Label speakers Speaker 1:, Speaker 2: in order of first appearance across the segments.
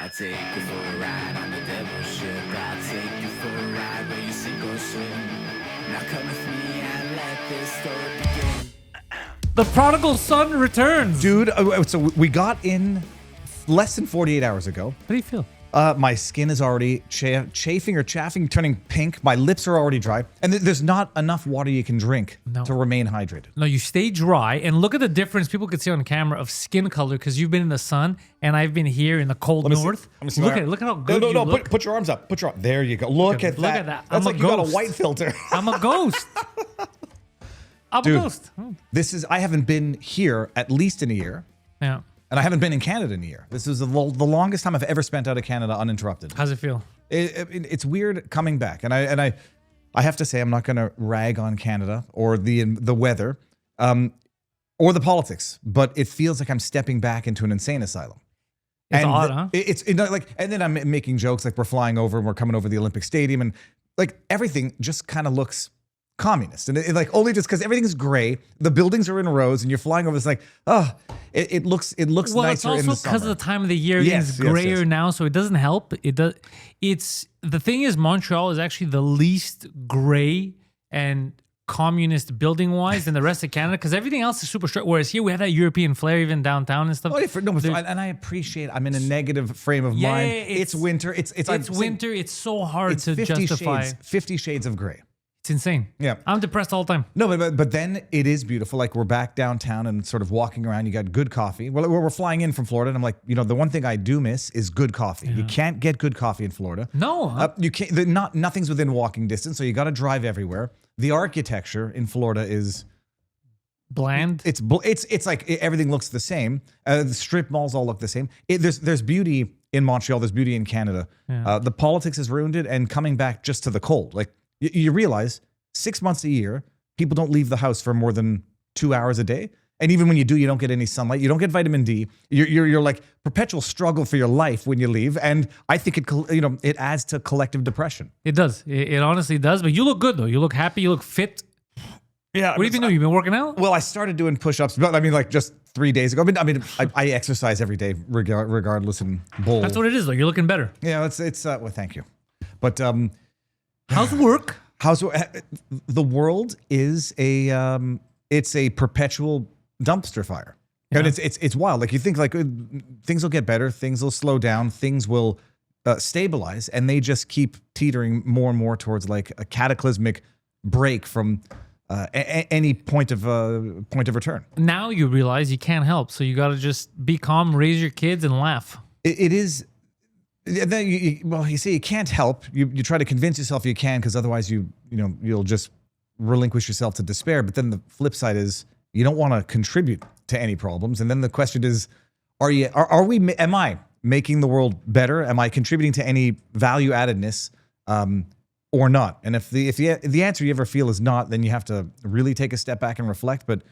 Speaker 1: I'll take you for a ride on the devil's ship. I'll take you for a ride where you sink or swim. Now come with me and let this story begin.
Speaker 2: The prodigal son returns.
Speaker 3: Dude, so we got in less than 48 hours ago.
Speaker 2: How do you feel?
Speaker 3: My skin is already chafing or chaffing, turning pink. My lips are already dry. And there's not enough water you can drink to remain hydrated.
Speaker 2: No, you stay dry. And look at the difference people could see on camera of skin color because you've been in the sun and I've been here in the cold north. Look at it. Look at how good you look.
Speaker 3: Put your arms up. Put your arm. There you go. Look at that.
Speaker 2: Look at that.
Speaker 3: That's like you got a white filter.
Speaker 2: I'm a ghost.
Speaker 3: Dude,
Speaker 2: a ghost.
Speaker 3: I haven't been here at least in a year.
Speaker 2: Yeah.
Speaker 3: And I haven't been in Canada in a year. This is the longest time I've ever spent out of Canada uninterrupted.
Speaker 2: How's it feel?
Speaker 3: It's weird coming back, and I have to say I'm not going to rag on Canada or the weather, or the politics, but it feels like I'm stepping back into an insane asylum.
Speaker 2: It's odd, huh?
Speaker 3: It's like, and then I'm making jokes like we're flying over and we're coming over the Olympic Stadium, and like everything just kind of looks communist, and like only just because everything's gray, the buildings are in rows, and you're flying over. It's like, it looks nicer in the summer.
Speaker 2: Well, it's also because of the time of the year. It's grayer now, so it doesn't help. It does. It's the thing is Montreal is actually the least gray and communist building wise than the rest of Canada because everything else is super straight. Whereas here we have that European flair even downtown and stuff.
Speaker 3: Oh, yeah, and I appreciate. I'm in a negative frame of mind. It's winter. It's
Speaker 2: winter. It's so hard to
Speaker 3: 50
Speaker 2: justify.
Speaker 3: 50 shades of gray.
Speaker 2: It's insane.
Speaker 3: Yeah.
Speaker 2: I'm depressed all the time.
Speaker 3: No, but then it is beautiful. Like we're back downtown and sort of walking around. You got good coffee. Well, we're flying in from Florida, and I'm like, the one thing I do miss is good coffee. Yeah. You can't get good coffee in Florida.
Speaker 2: No.
Speaker 3: You can't. Nothing's within walking distance, so you got to drive everywhere. The architecture in Florida is
Speaker 2: bland.
Speaker 3: It's like everything looks the same. The strip malls all look the same. There's beauty in Montreal. There's beauty in Canada. Yeah. The politics has ruined it, and coming back just to the cold, like. You realize 6 months a year, people don't leave the house for more than 2 hours a day. And even when you do, you don't get any sunlight. You don't get vitamin D. You're like perpetual struggle for your life when you leave. And I think it adds to collective depression.
Speaker 2: It does. It honestly does. But you look good, though. You look happy. You look fit.
Speaker 3: Yeah.
Speaker 2: What have you been doing? You've been working out?
Speaker 3: Well, I started doing push-ups, but I mean, like just 3 days ago. I exercise every day regardless and bowl.
Speaker 2: That's what it is, though. You're looking better.
Speaker 3: Yeah, it's well, thank you. But
Speaker 2: how's work?
Speaker 3: The world is it's a perpetual dumpster fire. Yeah. And it's wild. Like you think like things will get better, things will slow down, things will stabilize, and they just keep teetering more and more towards like a cataclysmic break from any point of return.
Speaker 2: Now you realize you can't help, so you got to just be calm, raise your kids, and laugh.
Speaker 3: It is. Then you see, you can't help. You try to convince yourself you can, because otherwise you'll just relinquish yourself to despair. But then the flip side is you don't want to contribute to any problems. And then the question is, am I making the world better? Am I contributing to any value addedness, or not? And if the answer you ever feel is not, then you have to really take a step back and reflect. But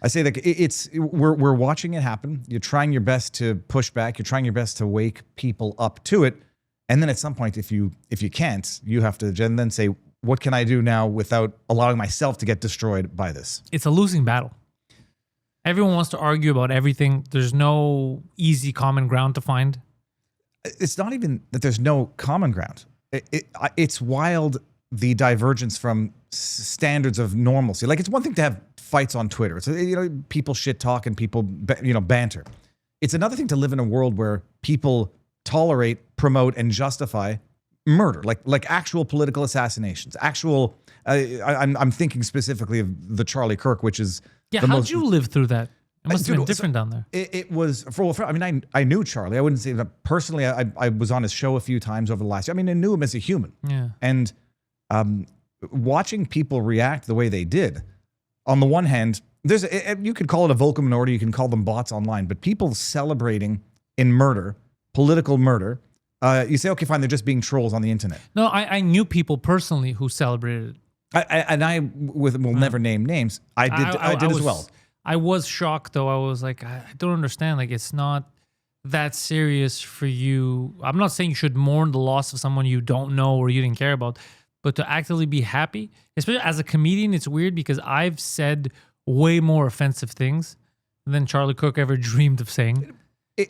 Speaker 3: I say that we're watching it happen. You're trying your best to push back. You're trying your best to wake people up to it. And then at some point, if you can't, you have to then say, what can I do now without allowing myself to get destroyed by this?
Speaker 2: It's a losing battle. Everyone wants to argue about everything. There's no easy common ground to find.
Speaker 3: It's not even that there's no common ground. It's wild, the divergence from standards of normalcy. Like, it's one thing to have fights on Twitter. It's people shit talk and people banter. It's another thing to live in a world where people tolerate, promote, and justify murder, like actual political assassinations. Actual. I'm thinking specifically of the Charlie Kirk, which is
Speaker 2: how'd you live through that? It must have been different down there.
Speaker 3: It was I knew Charlie. I wouldn't say that personally. I was on his show a few times over the last year. I mean, I knew him as a human.
Speaker 2: Yeah.
Speaker 3: And watching people react the way they did, on the one hand, you could call it a vocal minority, you can call them bots online, but people celebrating in murder, political murder, you say, okay, fine, they're just being trolls on the internet.
Speaker 2: No, I knew people personally who celebrated it.
Speaker 3: We'll never name names. I did as well.
Speaker 2: I was shocked, though. I was like, I don't understand. Like, it's not that serious for you. I'm not saying you should mourn the loss of someone you don't know or you didn't care about, but to actively be happy, especially as a comedian, it's weird because I've said way more offensive things than Charlie Cook ever dreamed of saying.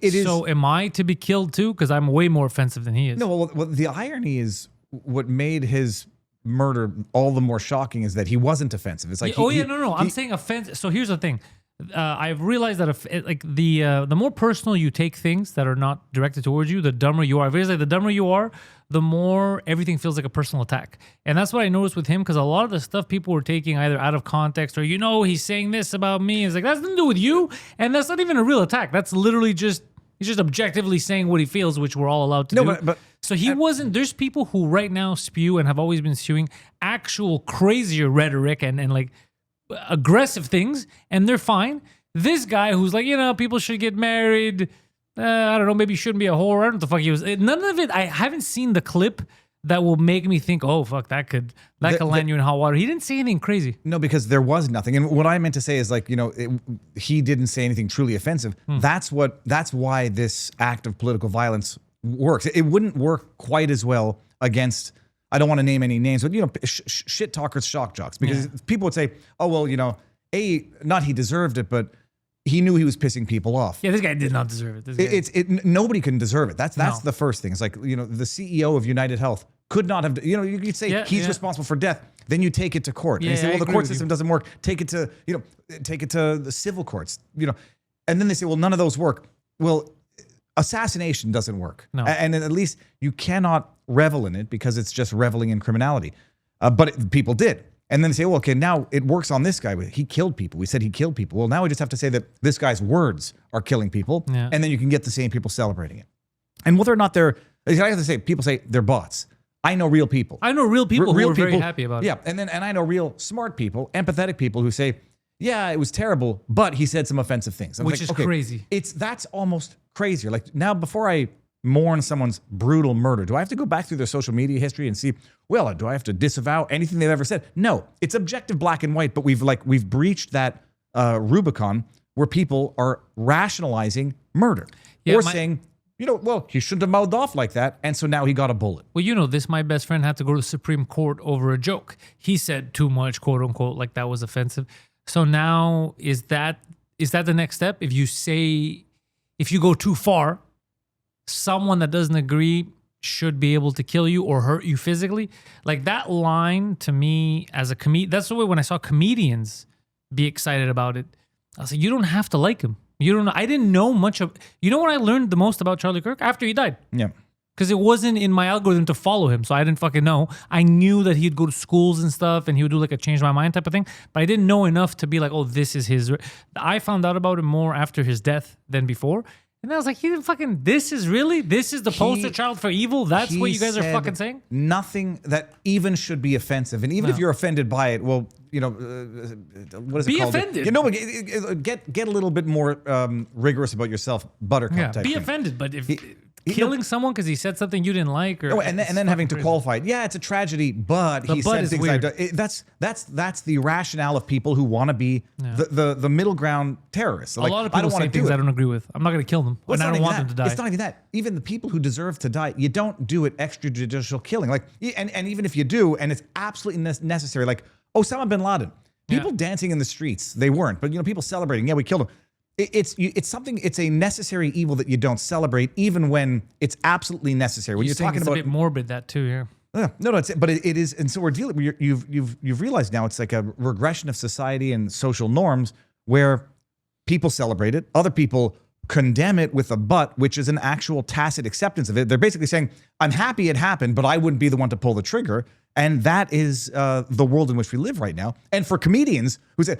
Speaker 3: It is.
Speaker 2: So am I to be killed too? Because I'm way more offensive than he is.
Speaker 3: No, well, the irony is what made his murder all the more shocking is that he wasn't offensive. It's like,
Speaker 2: no. I'm saying offensive. So here's the thing. I've realized that the more personal you take things that are not directed towards you, the dumber you are. I've realized the dumber you are, the more everything feels like a personal attack. And that's what I noticed with him, because a lot of the stuff people were taking either out of context or, he's saying this about me. It's like, that's nothing to do with you. And that's not even a real attack. That's literally he's just objectively saying what he feels, which we're all allowed to do.
Speaker 3: But
Speaker 2: so he wasn't, there's people who right now spew and have always been spewing actual crazier rhetoric and like aggressive things, and they're fine. This guy who's like, people should get married. I don't know, maybe you shouldn't be a whore. I don't know what the fuck he was. None of it. I haven't seen the clip that will make me think, oh fuck, that could land you in hot water. He didn't say anything crazy.
Speaker 3: No, because there was nothing. And what I meant to say is like, he didn't say anything truly offensive. That's why this act of political violence works. It wouldn't work quite as well against, I don't want to name any names, but shit talkers, shock jocks, because people would say, oh well, not he deserved it, but he knew he was pissing people off.
Speaker 2: Yeah, this guy did not deserve it.
Speaker 3: Nobody can deserve it. That's the first thing. It's like, the CEO of United Health could not have, you could say he's responsible for death. Then you take it to court. And you say, well, the court system doesn't work. Take it to the civil courts, and then they say, well, none of those work. Well, assassination doesn't work.
Speaker 2: No.
Speaker 3: And at least you cannot revel in it because it's just reveling in criminality. But people did. And then they say, well, okay, now it works on this guy. He killed people. We said he killed people. Well, now we just have to say that this guy's words are killing people.
Speaker 2: Yeah.
Speaker 3: And then you can get the same people celebrating it. And whether or not I have to say, people say they're bots. I know real people.
Speaker 2: I know real people who are very happy about it.
Speaker 3: Yeah, and I know real smart people, empathetic people who say, yeah, it was terrible, but he said some offensive things.
Speaker 2: Which is crazy.
Speaker 3: That's almost crazier. Like now, before I mourn someone's brutal murder, do I have to go back through their social media history and see, well, do I have to disavow anything they've ever said? No, it's objective black and white, but we've breached that Rubicon where people are rationalizing murder or saying, well, he shouldn't have mouthed off like that, and so now he got a bullet.
Speaker 2: Well, my best friend had to go to the Supreme Court over a joke. He said too much, quote unquote, like that was offensive. So now is that the next step? If you go too far, someone that doesn't agree should be able to kill you or hurt you physically. Like that line to me as a comedian, that's the way when I saw comedians be excited about it, I was like, you don't have to like him. You don't know. I didn't know much of, what I learned the most about Charlie Kirk? After he died.
Speaker 3: Yeah.
Speaker 2: Because it wasn't in my algorithm to follow him, so I didn't fucking know. I knew that he'd go to schools and stuff, and he would do like a change my mind type of thing, but I didn't know enough to be like, oh, this is his. I found out about him more after his death than before. And I was like, this is the poster child for evil? That's what you guys are fucking saying?
Speaker 3: Nothing that even should be offensive. And even if you're offended by it, well, what is it called?
Speaker 2: Be offended.
Speaker 3: Get a little bit more rigorous about yourself, buttercup type
Speaker 2: be
Speaker 3: thing.
Speaker 2: offended, but if... Killing someone because he said something you didn't like,
Speaker 3: and then having to qualify it. Yeah, it's a tragedy, but he said things like that. That's the rationale of people who want to be the middle ground terrorists.
Speaker 2: A lot of people say things I don't agree with. I'm not going to kill them, and I don't want them to die.
Speaker 3: It's not even that. Even the people who deserve to die, you don't do it extrajudicial killing. Like, and even if you do, and it's absolutely necessary, like Osama bin Laden, people dancing in the streets, they weren't, but people celebrating. Yeah, we killed him. It's a necessary evil that you don't celebrate, even when it's absolutely necessary. When you're talking about
Speaker 2: a bit morbid, that too,
Speaker 3: yeah. No, but it is, and so we're dealing. You've realized now it's like a regression of society and social norms where people celebrate it, other people condemn it with a but, which is an actual tacit acceptance of it. They're basically saying, "I'm happy it happened, but I wouldn't be the one to pull the trigger." And that is the world in which we live right now. And for comedians who say,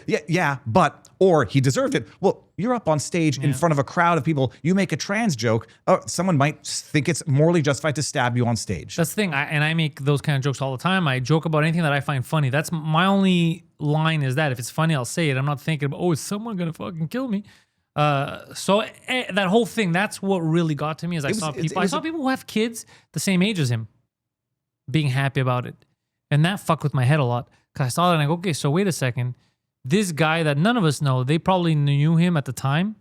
Speaker 3: but, or he deserved it. Well, you're up on stage in front of a crowd of people. You make a trans joke. Someone might think it's morally justified to stab you on stage.
Speaker 2: That's the thing. I make those kind of jokes all the time. I joke about anything that I find funny. That's my only line is that if it's funny, I'll say it. I'm not thinking about, is someone going to fucking kill me? So that whole thing, that's what really got to me is I saw people who have kids the same age as him being happy about it. And that fucked with my head a lot. Because I saw that and I go, okay, so wait a second. This guy that none of us know, they probably knew him at the time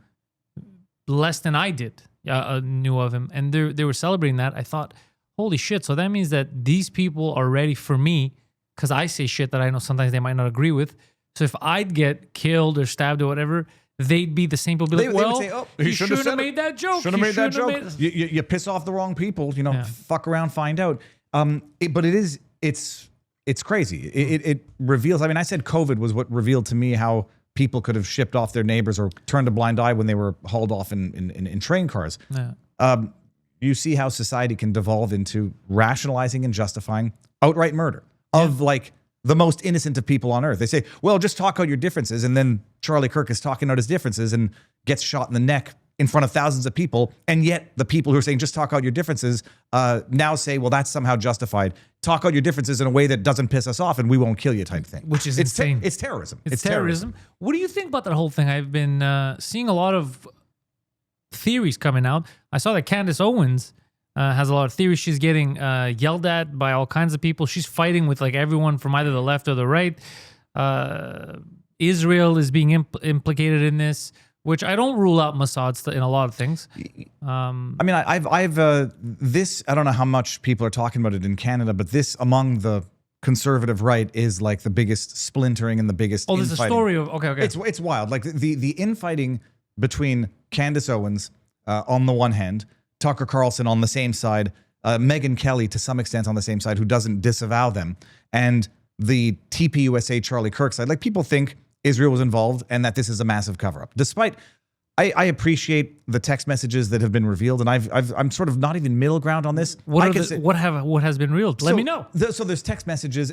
Speaker 2: less than I did, knew of him. And they were celebrating that. I thought, holy shit. So that means that these people are ready for me because I say shit that I know sometimes they might not agree with. So if I'd get killed or stabbed or whatever, they'd be the same people. Be like,
Speaker 3: They would say, "Oh,
Speaker 2: he shouldn't have made that joke.
Speaker 3: Should have made that joke." You piss off the wrong people. Fuck around, find out. But it's crazy. It reveals. I mean, I said COVID was what revealed to me how people could have shipped off their neighbors or turned a blind eye when they were hauled off in train cars.
Speaker 2: Yeah.
Speaker 3: You see how society can devolve into rationalizing and justifying outright murder of like the most innocent of people on earth. They say, well, just talk out your differences. And then Charlie Kirk is talking out his differences and gets shot in the neck in front of thousands of people. And yet the people who are saying, just talk out your differences, now say, well, that's somehow justified. Talk out your differences in a way that doesn't piss us off and we won't kill you type thing.
Speaker 2: Which is insane.
Speaker 3: It's terrorism.
Speaker 2: It's terrorism. What do you think about that whole thing? I've been seeing a lot of theories coming out. I saw that Candace Owens has a lot of theories. She's getting yelled at by all kinds of people. She's fighting with like everyone from either the left or the right. Israel is being implicated in this, which I don't rule out Mossad in a lot of things.
Speaker 3: I mean, I've this, I don't know how much people are talking about it in Canada, but this among the conservative right is like the biggest splintering and the biggest
Speaker 2: infighting. There's a story of, okay.
Speaker 3: It's wild. Like the infighting between Candace Owens on the one hand, Tucker Carlson on the same side, Megyn Kelly to some extent on the same side, who doesn't disavow them, and the TPUSA Charlie Kirk side. Like people think Israel was involved and that this is a massive cover-up. Despite, I appreciate the text messages that have been revealed, and I'm sort of not even middle ground on this.
Speaker 2: What has been revealed? Let me know.
Speaker 3: So there's text messages.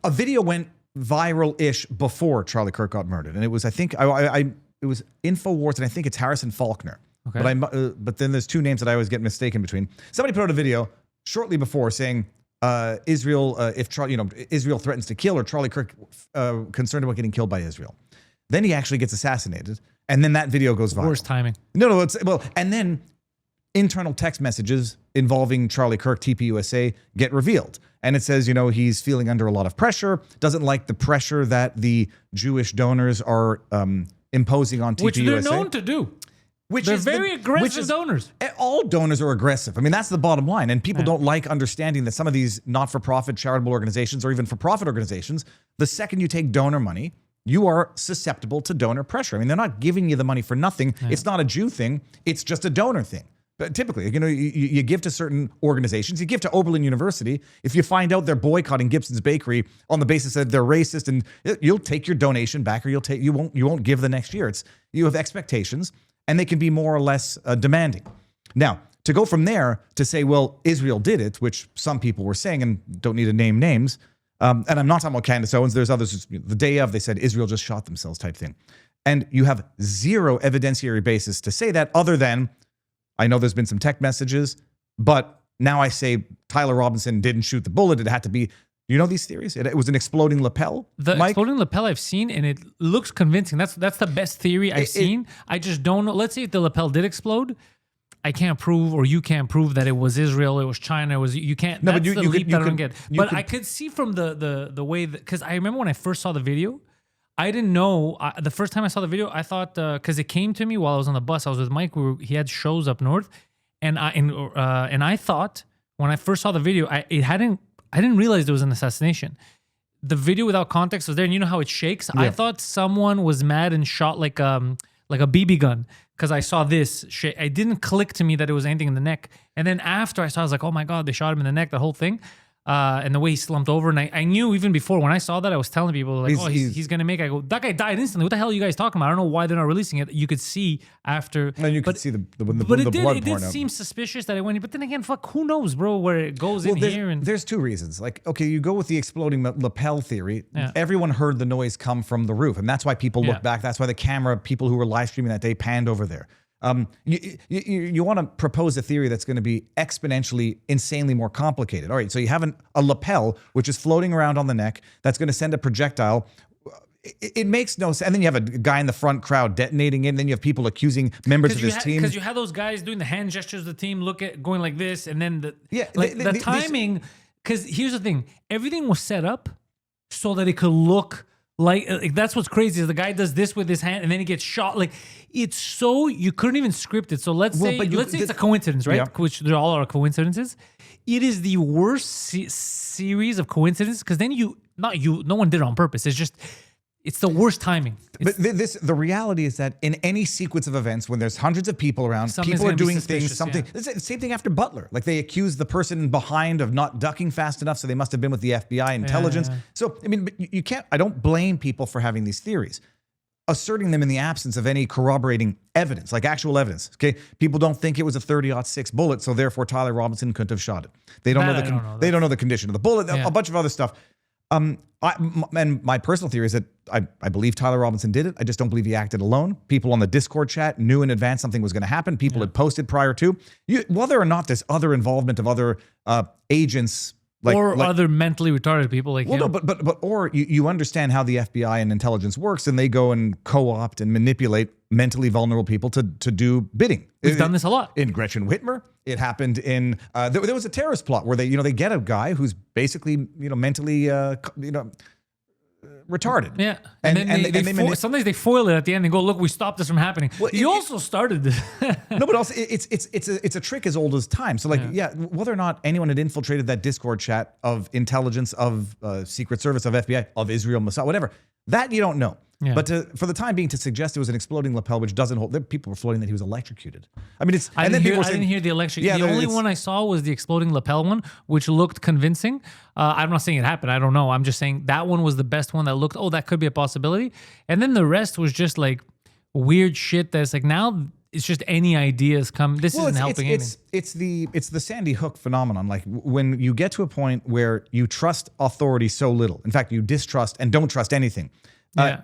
Speaker 3: A video went viral-ish before Charlie Kirk got murdered, and it was, I think, it was InfoWars, and I think it's Harrison Faulkner. Okay. But then there's two names that I always get mistaken between. Somebody put out a video shortly before saying Israel, Israel threatens to kill, or Charlie Kirk concerned about getting killed by Israel. Then he actually gets assassinated, and then that video goes viral.
Speaker 2: Worst timing.
Speaker 3: No, and then internal text messages involving Charlie Kirk, TPUSA, get revealed. And it says, he's feeling under a lot of pressure, doesn't like the pressure that the Jewish donors are imposing on TPUSA.
Speaker 2: Which they're known to do. They're very aggressive donors.
Speaker 3: All donors are aggressive. I mean, that's the bottom line. And people don't like understanding that some of these not-for-profit charitable organizations or even for-profit organizations, the second you take donor money, you are susceptible to donor pressure. I mean, they're not giving you the money for nothing. Yeah. It's not a Jew thing. It's just a donor thing. But typically, you give to certain organizations. You give to Oberlin University. If you find out they're boycotting Gibson's Bakery on the basis that they're racist, and you'll take your donation back, or you won't give the next year. You have expectations, and they can be more or less demanding. Now, to go from there to say, well, Israel did it, which some people were saying, and don't need to name names, and I'm not talking about Candace Owens, there's others, the day of, they said Israel just shot themselves type thing. And you have zero evidentiary basis to say that, other than, I know there's been some text messages, but now I say Tyler Robinson didn't shoot the bullet. It had to be, these theories? It was an exploding lapel.
Speaker 2: The exploding lapel I've seen, and it looks convincing. That's the best theory I've seen. I just don't know. Let's say if the lapel did explode, I can't prove, or you can't prove that it was Israel, it was China, you can't. No, that's the leap that I don't get. But I could see from the way that, because I remember when I first saw the video, I didn't know. The first time I saw the video, I thought, because it came to me while I was on the bus. I was with Mike. He had shows up north, and I thought when I first saw the video, I didn't realize there was an assassination. The video without context was there, and you know how it shakes. Yeah. I thought someone was mad and shot like a BB gun, because I saw this. It didn't click to me that it was anything in the neck. And then after I saw, I was like, oh my God, they shot him in the neck, the whole thing. And the way he slumped over. And I knew even before, when I saw that, I was telling people, like, he's going to make it. I go, that guy died instantly. What the hell are you guys talking about? I don't know why they're not releasing it. You could see after.
Speaker 3: And you could see the blood pouring out.
Speaker 2: It did seem suspicious that it went in. But then again, who knows, bro, where it goes in here. And
Speaker 3: there's two reasons. Like, okay, you go with the exploding lapel theory. Yeah. Everyone heard the noise come from the roof. And that's why people look back. That's why the camera people who were live streaming that day panned over there. You want to propose a theory that's going to be exponentially, insanely more complicated. All right, so you have a lapel, which is floating around on the neck, that's going to send a projectile. It makes no sense. And then you have a guy in the front crowd detonating it, and then you have people accusing members of his team.
Speaker 2: Because you had those guys doing the hand gestures of the team, going like this, and then the timing. Because here's the thing. Everything was set up so that it could look like that's what's crazy, is the guy does this with his hand and then he gets shot. Like, it's so, you couldn't even script it. So let's say it's a coincidence, right? Yeah. Which there all are coincidences. It is the worst series of coincidences, because then no one did it on purpose. It's just, It's the worst timing.
Speaker 3: But the reality is that in any sequence of events, when there's hundreds of people around, people are doing things, something. Yeah. It's the same thing after Butler. Like they accused the person behind of not ducking fast enough, so they must have been with the FBI intelligence. Yeah. So, I mean, you can't, I don't blame people for having these theories. Asserting them in the absence of any corroborating evidence, like actual evidence. Okay, people don't think it was a 30-06 bullet, so therefore Tyler Robinson couldn't have shot it. They don't they don't know the condition of the bullet. Yeah. A bunch of other stuff. And my personal theory is that I believe Tyler Robinson did it. I just don't believe he acted alone. People on the Discord chat knew in advance something was going to happen. People had posted prior to. Whether or not there's other involvement of other agents.
Speaker 2: Other mentally retarded people like him.
Speaker 3: No, but you understand how the FBI and intelligence works, and they go and co-opt and manipulate mentally vulnerable people to do bidding.
Speaker 2: We've done this a lot.
Speaker 3: In Gretchen Whitmer, it happened in there was a terrorist plot where they get a guy who's basically mentally retarded.
Speaker 2: Yeah, and then sometimes they foil it at the end and go, "Look, we stopped this from happening." Well, you also started this.
Speaker 3: No, but also it's a trick as old as time. So whether or not anyone had infiltrated that Discord chat of intelligence, of Secret Service, of FBI, of Israel, Mossad, whatever, that you don't know. Yeah. But for the time being, to suggest it was an exploding lapel, which doesn't hold, people were floating that he was electrocuted. I mean,
Speaker 2: I didn't hear the electric. Yeah, the only one I saw was the exploding lapel one, which looked convincing. I'm not saying it happened. I don't know. I'm just saying that one was the best one that looked, that could be a possibility. And then the rest was just like weird shit that's like now it's just any ideas come. This isn't helping anything.
Speaker 3: It's the Sandy Hook phenomenon. Like when you get to a point where you trust authority so little. In fact, you distrust and don't trust anything.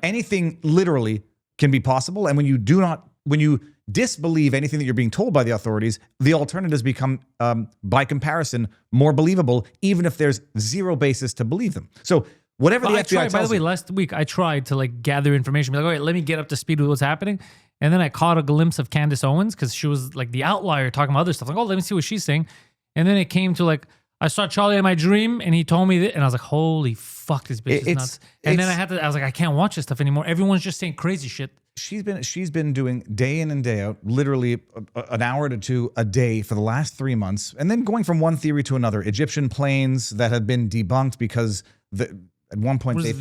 Speaker 3: Anything literally can be possible. And when you disbelieve anything that you're being told by the authorities, the alternatives become, by comparison, more believable, even if there's zero basis to believe them. So whatever the FBI tells
Speaker 2: by the way, last week I tried to gather information, be like, all right, let me get up to speed with what's happening. And then I caught a glimpse of Candace Owens because she was like the outlier talking about other stuff. Like, let me see what she's saying. And then it came to I saw Charlie in my dream and he told me that, and I was like, holy fuck, this bitch is nuts. And then I was like, I can't watch this stuff anymore. Everyone's just saying crazy shit.
Speaker 3: She's been doing day in and day out, literally an hour to two a day for the last 3 months, and then going from one theory to another. Egyptian planes that had been debunked because at one point they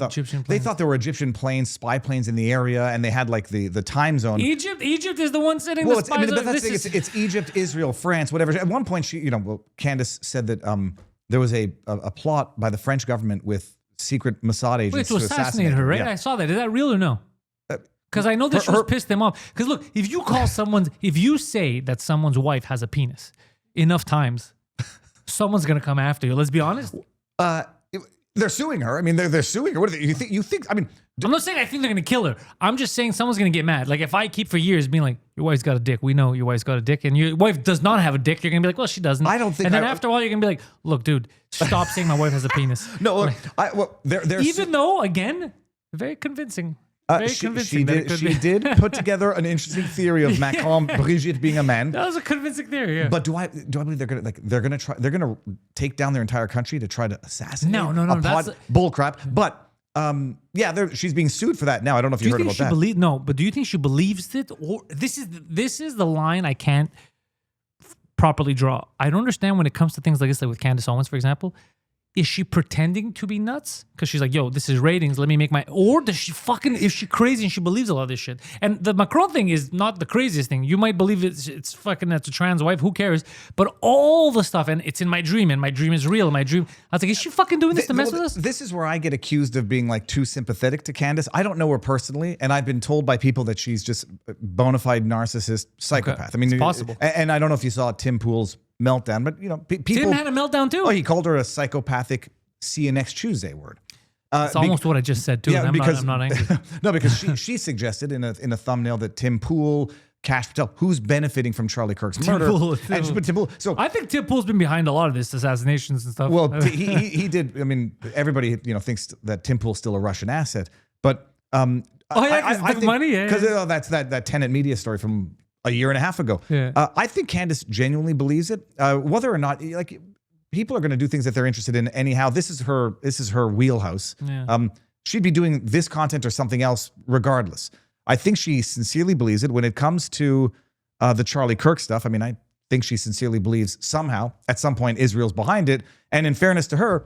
Speaker 3: thought there were Egyptian planes, spy planes in the area, and they had the time zone.
Speaker 2: Egypt is the one sitting the spy zone.
Speaker 3: It's Egypt, Israel, France, whatever. At one point, Candace said that there was a plot by the French government with secret Mossad agents
Speaker 2: to assassinate her, right? Yeah. I saw that. Is that real or no? Because I know this pissed them off. Because look, if you say that someone's wife has a penis enough times, someone's gonna come after you. Let's be honest.
Speaker 3: They're suing her. I mean, they're suing her. What do you think? You think? I mean,
Speaker 2: I'm not saying I think they're gonna kill her. I'm just saying someone's gonna get mad. Like if I keep for years being like, your wife's got a dick. We know your wife's got a dick, and your wife does not have a dick. You're gonna be like, well, she doesn't.
Speaker 3: I don't think.
Speaker 2: And then after a while, you're gonna be like, look, dude, stop saying my wife has a penis.
Speaker 3: No, look, they're
Speaker 2: even though again, very convincing.
Speaker 3: She did put together an interesting theory of Macron Brigitte being a man.
Speaker 2: That was a convincing theory, yeah.
Speaker 3: But do I believe they're gonna take down their entire country to try to assassinate?
Speaker 2: No, that's
Speaker 3: bull crap. But she's being sued for that now. I don't know if you heard about that.
Speaker 2: No, but do you think she believes it, or this is the line I can't properly draw? I don't understand when it comes to things like this, like with Candace Owens, for example. Is she pretending to be nuts? Because she's like, yo, this is ratings. Let me make my... Or is she crazy and she believes a lot of this shit? And the Macron thing is not the craziest thing. You might believe it's a trans wife. Who cares? But all the stuff, and it's in my dream, and my dream is real. I was like, is she fucking doing this to mess with us?
Speaker 3: This is where I get accused of being too sympathetic to Candace. I don't know her personally, and I've been told by people that she's just a bona fide narcissist psychopath.
Speaker 2: Okay. I mean, it's possible.
Speaker 3: And I don't know if you saw Tim Pool's meltdown, but people.
Speaker 2: Tim had a meltdown too.
Speaker 3: Oh, he called her a psychopathic. See you next Tuesday word.
Speaker 2: It's almost what I just said too. Yeah, I'm not angry.
Speaker 3: No, because she suggested in a thumbnail that Tim Pool, Kash Patel, who's benefiting from Charlie Kirk's murder. Tim Pool. So
Speaker 2: I think Tim Pool's been behind a lot of this assassinations and stuff.
Speaker 3: Well, he did. I mean, everybody thinks that Tim Pool's still a Russian asset, but
Speaker 2: I think money,
Speaker 3: because that's that Tenet Media story from a year and a half ago.
Speaker 2: Yeah.
Speaker 3: I think Candace genuinely believes it. Whether or not, people are going to do things that they're interested in anyhow. This is her wheelhouse.
Speaker 2: Yeah.
Speaker 3: She'd be doing this content or something else regardless. I think she sincerely believes it. When it comes to the Charlie Kirk stuff, I mean, I think she sincerely believes somehow at some point Israel's behind it. And in fairness to her,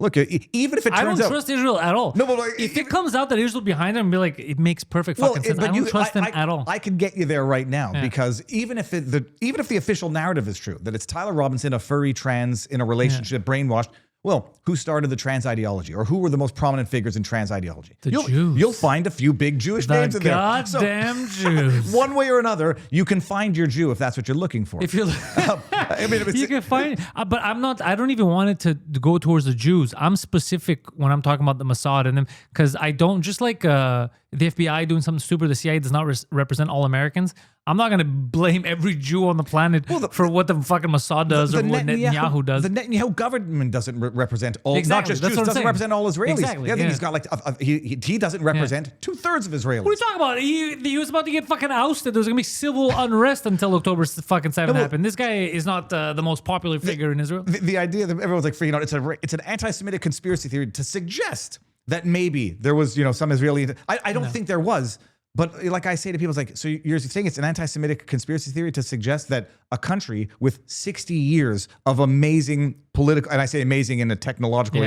Speaker 3: Look, even if it turns out...
Speaker 2: I don't trust Israel at all.
Speaker 3: No, but
Speaker 2: if it comes out that Israel behind them, be like, it makes perfect fucking sense. I don't trust them at all.
Speaker 3: I can get you there right now because even if the official narrative is true, that it's Tyler Robinson, a furry trans in a relationship, brainwashed, well, who started the trans ideology, or who were the most prominent figures in trans ideology?
Speaker 2: Jews.
Speaker 3: You'll find a few big Jewish names in there.
Speaker 2: Goddamn Jews.
Speaker 3: One way or another, you can find your Jew if that's what you're looking for.
Speaker 2: If you're, you can find. But I'm not. I don't even want it to go towards the Jews. I'm specific when I'm talking about the Mossad and them, because I don't, just like the FBI doing something stupid. The CIA does not represent all Americans. I'm not going to blame every Jew on the planet for what the fucking Mossad does or what Netanyahu does.
Speaker 3: The Netanyahu government doesn't represent all, not just Jews, doesn't represent all Israelis.
Speaker 2: Exactly,
Speaker 3: the other thing, he's got like, he doesn't represent 2/3 of Israelis.
Speaker 2: What are you talking about? He was about to get fucking ousted. There was going to be civil unrest until October fucking 7 happened. This guy is not the most popular figure in Israel.
Speaker 3: The idea that everyone's like freaking out, it's an anti-Semitic conspiracy theory to suggest that maybe there was, some Israeli... I don't think there was. But like I say to people, it's like, so you're saying it's an anti-Semitic conspiracy theory to suggest that a country with 60 years of amazing political, and I say amazing in a technological,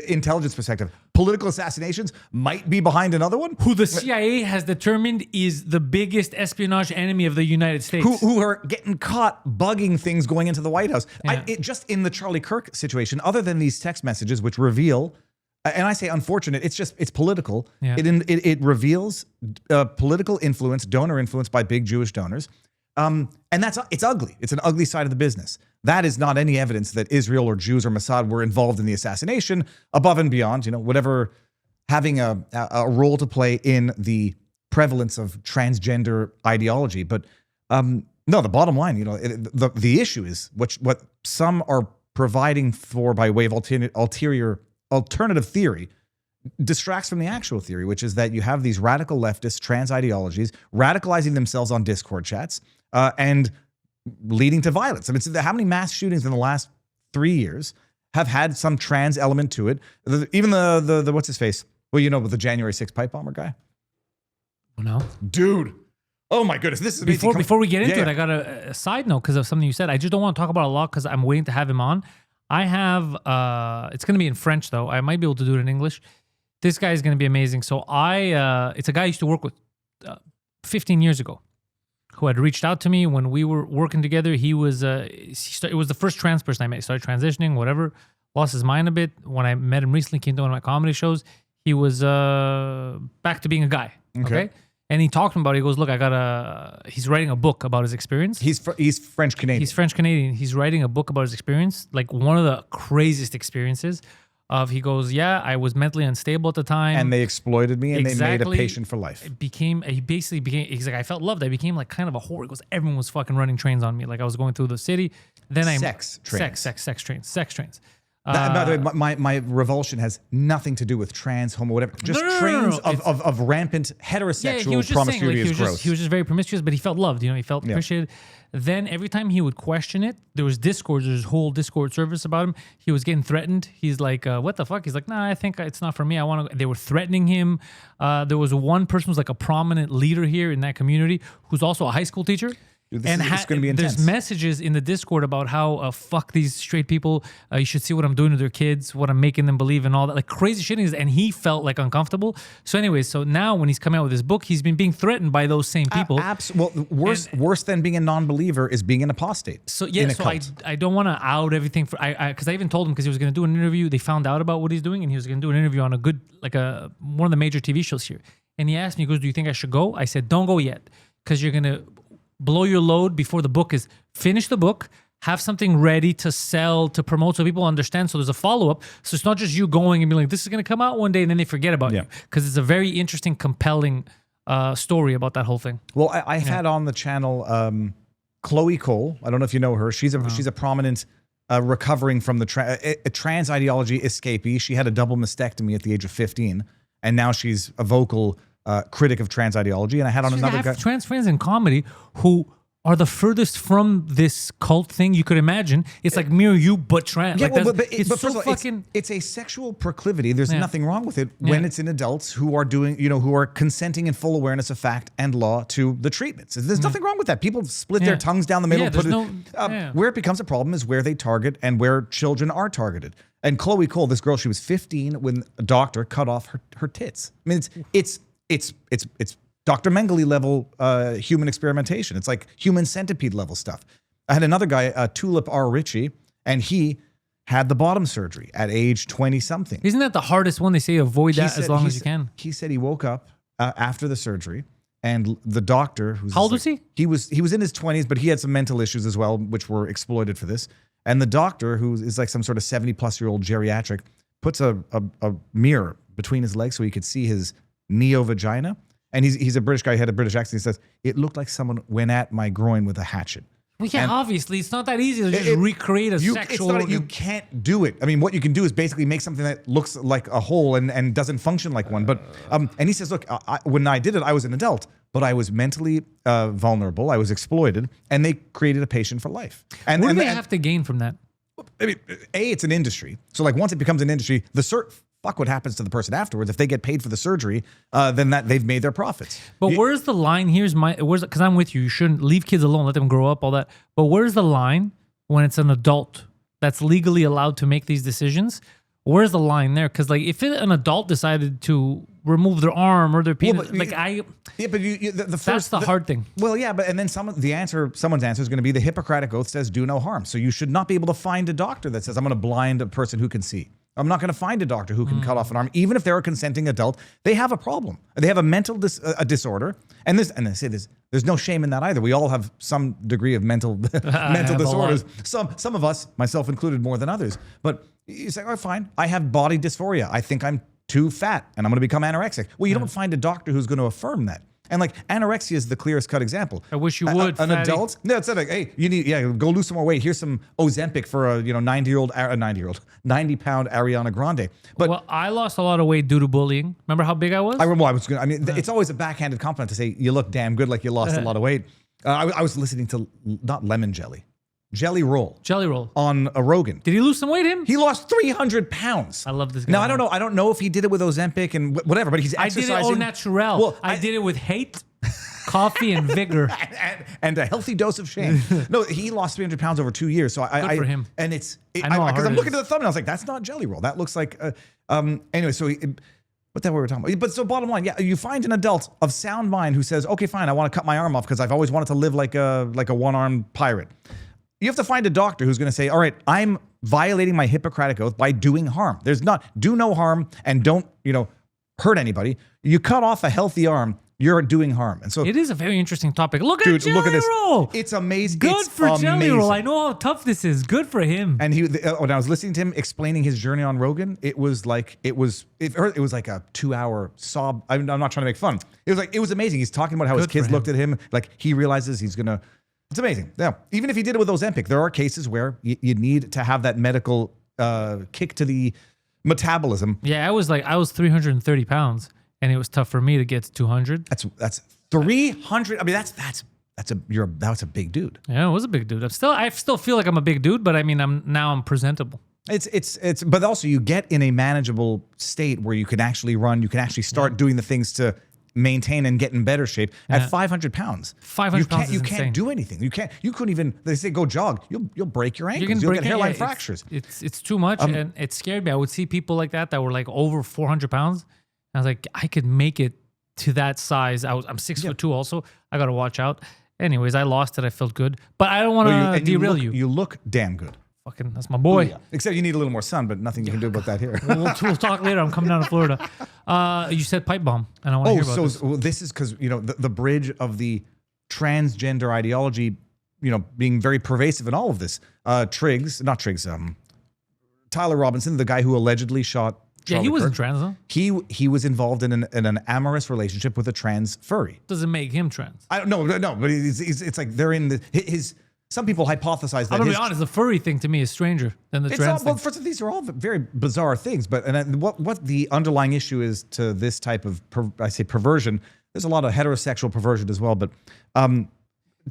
Speaker 3: intelligence perspective, political assassinations might be behind another one?
Speaker 2: Who the CIA has determined is the biggest espionage enemy of the United States.
Speaker 3: Who are getting caught bugging things going into the White House. Yeah. Just in the Charlie Kirk situation, other than these text messages, which reveal... And I say unfortunate, it's political. Yeah. It reveals political influence, donor influence by big Jewish donors. And it's ugly. It's an ugly side of the business. That is not any evidence that Israel or Jews or Mossad were involved in the assassination above and beyond, whatever, having a role to play in the prevalence of transgender ideology. But no, the bottom line, the issue is what some are providing for by way of alternative theory distracts from the actual theory, which is that you have these radical leftist trans ideologies radicalizing themselves on Discord chats and leading to violence. I mean, how many mass shootings in the last 3 years have had some trans element to it? Even the what's his face? Well, the January 6th pipe bomber guy.
Speaker 2: No,
Speaker 3: dude. Oh my goodness, this is
Speaker 2: before we get into it. I got a side note because of something you said. I just don't want to talk about it a lot because I'm waiting to have him on. I have, it's going to be in French though. I might be able to do it in English. This guy is going to be amazing. So it's a guy I used to work with 15 years ago who had reached out to me when we were working together. It was the first trans person I met. He started transitioning, whatever, lost his mind a bit. When I met him recently, came to one of my comedy shows. He was back to being a guy. Okay. And he talked about it. He goes, look, he's writing a book about his experience.
Speaker 3: He's French-Canadian.
Speaker 2: He's French-Canadian. He's writing a book about his experience, like one of the craziest experiences he goes, yeah, I was mentally unstable at the time.
Speaker 3: And they exploited me and they made a patient for life.
Speaker 2: He's like, I felt loved. I became like kind of a whore. He goes, everyone was fucking running trains on me. Like I was going through the city. Then
Speaker 3: Sex
Speaker 2: trains.
Speaker 3: By the way, my revulsion has nothing to do with trans, homo, whatever. Just trains of rampant heterosexual promiscuity is gross.
Speaker 2: He was just very promiscuous, but he felt loved. He felt appreciated. Then every time he would question it, there's this whole Discord service about him. He was getting threatened. He's like, what the fuck? He's like, nah, I think it's not for me. They were threatening him. There was one person who's like a prominent leader here in that community who's also a high school teacher.
Speaker 3: Dude, it's going to be intense.
Speaker 2: There's messages in the Discord about how fuck these straight people. You should see what I'm doing to their kids, what I'm making them believe, and all that, like crazy shit. And he felt like uncomfortable. So, anyways, now when he's coming out with his book, he's been being threatened by those same people.
Speaker 3: Well, worse than being a non-believer is being an apostate.
Speaker 2: So yeah, I don't want to out everything because I even told him because he was going to do an interview. They found out about what he's doing, and he was going to do an interview on one of the major TV shows here. And he asked me, he goes, "Do you think I should go?" I said, "Don't go yet, because you're gonna blow your load before the book is finish the book, have something ready to sell, to promote so people understand. So there's a follow-up. So it's not just you going and being like, this is going to come out one day and then they forget about you. Because it's a very interesting, compelling story about that whole thing.
Speaker 3: Well, I had on the channel Chloe Cole. I don't know if you know her. She's a prominent recovering from the trans ideology escapee. She had a double mastectomy at the age of 15. And now she's a vocal critic of trans ideology. And I had on another guy.
Speaker 2: Trans friends in comedy who are the furthest from this cult thing you could imagine. It's like me or you, but trans.
Speaker 3: Yeah,
Speaker 2: like
Speaker 3: well, but
Speaker 2: it's
Speaker 3: first
Speaker 2: so
Speaker 3: of all,
Speaker 2: fucking.
Speaker 3: it's a sexual proclivity. There's nothing wrong with it when it's in adults who are doing, who are consenting in full awareness of fact and law to the treatments. There's nothing wrong with that. People split their tongues down the middle. Where it becomes a problem is where they target and where children are targeted. And Chloe Cole, this girl, she was 15 when a doctor cut off her tits. I mean, it's Dr. Mengele level human experimentation. It's like human centipede level stuff. I had another guy, Tulip R. Ritchie, and he had the bottom surgery at age 20 something.
Speaker 2: Isn't that the hardest one? They say avoid that as long as you can.
Speaker 3: He said he woke up after the surgery, and the doctor, who's
Speaker 2: how old was he?
Speaker 3: He was in his 20s, but he had some mental issues as well, which were exploited for this. And the doctor, who is like some sort of 70-plus-year-old geriatric, puts a mirror between his legs so he could see his neo-vagina. And he's a British guy, he had a British accent. He says, it looked like someone went at my groin with a hatchet.
Speaker 2: Well, yeah, obviously. It's not that easy to just recreate a sexual...
Speaker 3: you can't do it. I mean, what you can do is basically make something that looks like a hole and doesn't function like one. But and he says, look, when I did it, I was an adult, but I was mentally vulnerable. I was exploited, and they created a patient for life. And
Speaker 2: what do they have to gain from that?
Speaker 3: I mean, it's an industry. So like once it becomes an industry, fuck what happens to the person afterwards. If they get paid for the surgery, then they've made their profits.
Speaker 2: But where's the line? Because I'm with you. You shouldn't leave kids alone, let them grow up, all that. But where's the line when it's an adult that's legally allowed to make these decisions? Where's the line there? Because like if an adult decided to remove their arm or their penis, that's the hard thing.
Speaker 3: Well, yeah, but and then someone's answer is going to be the Hippocratic Oath says do no harm. So you should not be able to find a doctor that says I'm going to blind a person who can see. I'm not going to find a doctor who can cut off an arm, even if they're a consenting adult. They have a problem. They have a mental disorder, and they say there's no shame in that either. We all have some degree of mental disorders. Some of us, myself included, more than others. But you say, oh, fine, I have body dysphoria. I think I'm too fat, and I'm going to become anorexic. Well, you don't find a doctor who's going to affirm that. And like anorexia is the clearest cut example.
Speaker 2: I wish you would.
Speaker 3: An adult? No, it's like, hey, you need, go lose some more weight. Here's some Ozempic for a 90-pound Ariana Grande. But
Speaker 2: I lost a lot of weight due to bullying. Remember how big I was?
Speaker 3: It's always a backhanded compliment to say you look damn good, like you lost a lot of weight. I was listening to not lemon jelly. Jelly Roll on a Rogan.
Speaker 2: Did he lose some weight?
Speaker 3: He lost 300 pounds.
Speaker 2: I love this guy.
Speaker 3: Now I don't know. I don't know if he did it with Ozempic and whatever, but he's exercising.
Speaker 2: I did it au naturel. Well, I did it with hate, coffee, and vigor,
Speaker 3: and a healthy dose of shame. No, he lost 300 pounds over 2 years. So
Speaker 2: Good for him.
Speaker 3: And because I'm looking at the thumbnail, I was like, that's not Jelly Roll. That looks like. Anyway, so. What the hell were we talking about? But so bottom line, you find an adult of sound mind who says, okay, fine, I want to cut my arm off because I've always wanted to live like a one-armed pirate. You have to find a doctor who's going to say, all right, I'm violating my Hippocratic Oath by doing harm. There's not, do no harm and don't, hurt anybody. You cut off a healthy arm, you're doing harm. And so
Speaker 2: it is a very interesting topic. Look at Jelly Roll.
Speaker 3: It's amazing.
Speaker 2: Good for Jelly Roll. I know how tough this is. Good for him.
Speaker 3: And when I was listening to him explaining his journey on Rogan, it was like a 2-hour sob. I'm not trying to make fun. It was amazing. He's talking about how his kids looked at him, like he realizes he's gonna. It's amazing. Yeah. Even if he did it with Ozempic, there are cases where you need to have that medical kick to the metabolism.
Speaker 2: Yeah, I was 330 pounds, and it was tough for me to get to 200.
Speaker 3: That's 300. I mean, that's a big dude.
Speaker 2: Yeah, it was a big dude. I still feel like I'm a big dude, but I mean, I'm presentable.
Speaker 3: But also you get in a manageable state where you can actually run. You can actually start doing the things to maintain and get in better shape at 500 pounds.
Speaker 2: 500 pounds
Speaker 3: you can't do anything. You couldn't even. They say go jog. You'll break your ankles. You'll get hairline fractures.
Speaker 2: It's too much, and it scared me. I would see people like that were like over 400 pounds. I was like, I could make it to that size. I'm 6'2" also. I gotta watch out. Anyways, I lost it. I felt good, but I don't want to derail you.
Speaker 3: You look damn good.
Speaker 2: Fucking, that's my boy.
Speaker 3: Yeah. Except you need a little more sun, but nothing you can do about that here.
Speaker 2: We'll talk later. I'm coming down to Florida. You said pipe bomb, and I want to hear about this.
Speaker 3: Well, this is because the bridge of the transgender ideology, being very pervasive in all of this. Tyler Robinson, the guy who allegedly shot. Charlie
Speaker 2: he wasn't
Speaker 3: Kirk,
Speaker 2: trans, huh?
Speaker 3: He was involved in an amorous relationship with a trans furry.
Speaker 2: Doesn't make him trans.
Speaker 3: I don't know, no, but it's like they're in his. Some people hypothesize that.
Speaker 2: I'm gonna be honest. The furry thing to me is stranger than the trans thing.
Speaker 3: Well, first of all, these are all very bizarre things. But what the underlying issue is to this type of perversion. There's a lot of heterosexual perversion as well. But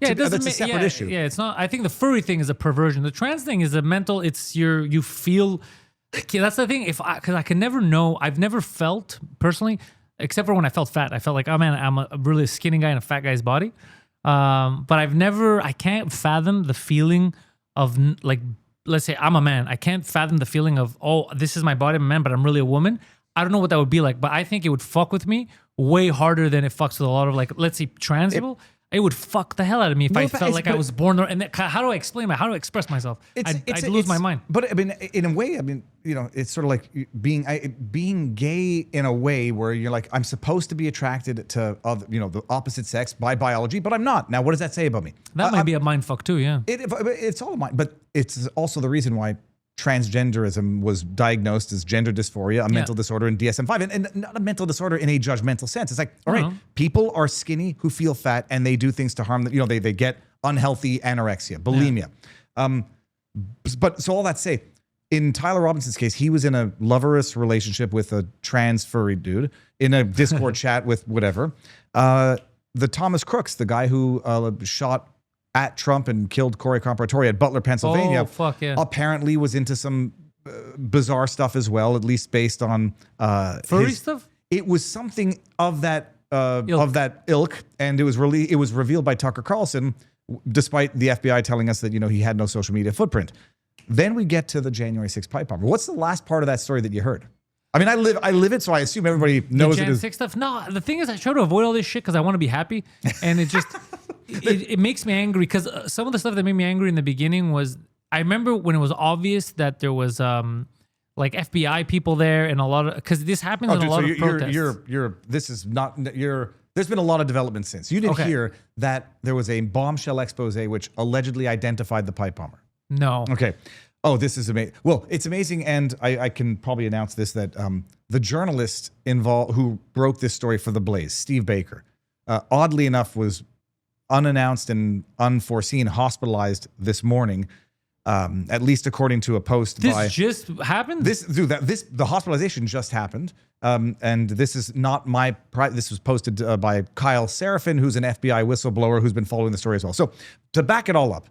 Speaker 2: Yeah,
Speaker 3: that's a separate issue.
Speaker 2: Yeah, it's not. I think the furry thing is a perversion. The trans thing is a mental. It's you feel. Okay, that's the thing. Because I can never know. I've never felt personally, except for when I felt fat. I felt like, oh man, I'm a really skinny guy in a fat guy's body. But I can't fathom the feeling of like, let's say I'm a man. I can't fathom the feeling of, oh, this is my body, I'm a man, but I'm really a woman. I don't know what that would be like, but I think it would fuck with me way harder than it fucks with a lot of like, let's say trans people. It would fuck the hell out of me if I felt like I was born there. And how do I explain it? How do I express myself? I'd lose my mind.
Speaker 3: But I mean, in a way, I mean, you know, it's sort of like being gay in a way where you're like, I'm supposed to be attracted to other, you know, the opposite sex by biology, but I'm not. Now, what does that say about me?
Speaker 2: That might be a mind fuck too, yeah.
Speaker 3: It's all a mind, but it's also the reason why transgenderism was diagnosed as gender dysphoria, a mental disorder in DSM-5, and not a mental disorder in a judgmental sense. It's like, all right, people are skinny who feel fat and they do things to harm them. You know, they get unhealthy anorexia, bulimia. But so all that to say, in Tyler Robinson's case, he was in a loverous relationship with a trans furry dude in a Discord chat with whatever. The Thomas Crooks, the guy who shot at Trump and killed Corey Comparatori at Butler, Pennsylvania, apparently was into some bizarre stuff as well, at least based on
Speaker 2: furry stuff.
Speaker 3: It was something of that ilk, and it was revealed by Tucker Carlson, despite the FBI telling us that, you know, he had no social media footprint. Then we get to the January 6th pipe bomber. What's the last part of that story that you heard? I mean, I live it, so I assume everybody knows
Speaker 2: the
Speaker 3: it is.
Speaker 2: Jan 6 stuff. No, the thing is, I try to avoid all this shit because I want to be happy, and it just it makes me angry. Because some of the stuff that made me angry in the beginning was, I remember when it was obvious that there was like FBI people there and a lot of, because this happens in a lot of protests. There's been a lot of development since. You didn't hear that there was a bombshell expose which allegedly identified the pipe bomber. No.
Speaker 3: Okay. Oh, this is amazing. Well, it's amazing, and I can probably announce this, that the journalist involved who broke this story for The Blaze, Steve Baker, oddly enough was unannounced and unforeseen, hospitalized this morning, at least according to a post by...
Speaker 2: This just happened?
Speaker 3: The hospitalization just happened, and this is not my... This was posted by Kyle Seraphin, who's an FBI whistleblower who's been following the story as well. So, to back it all up,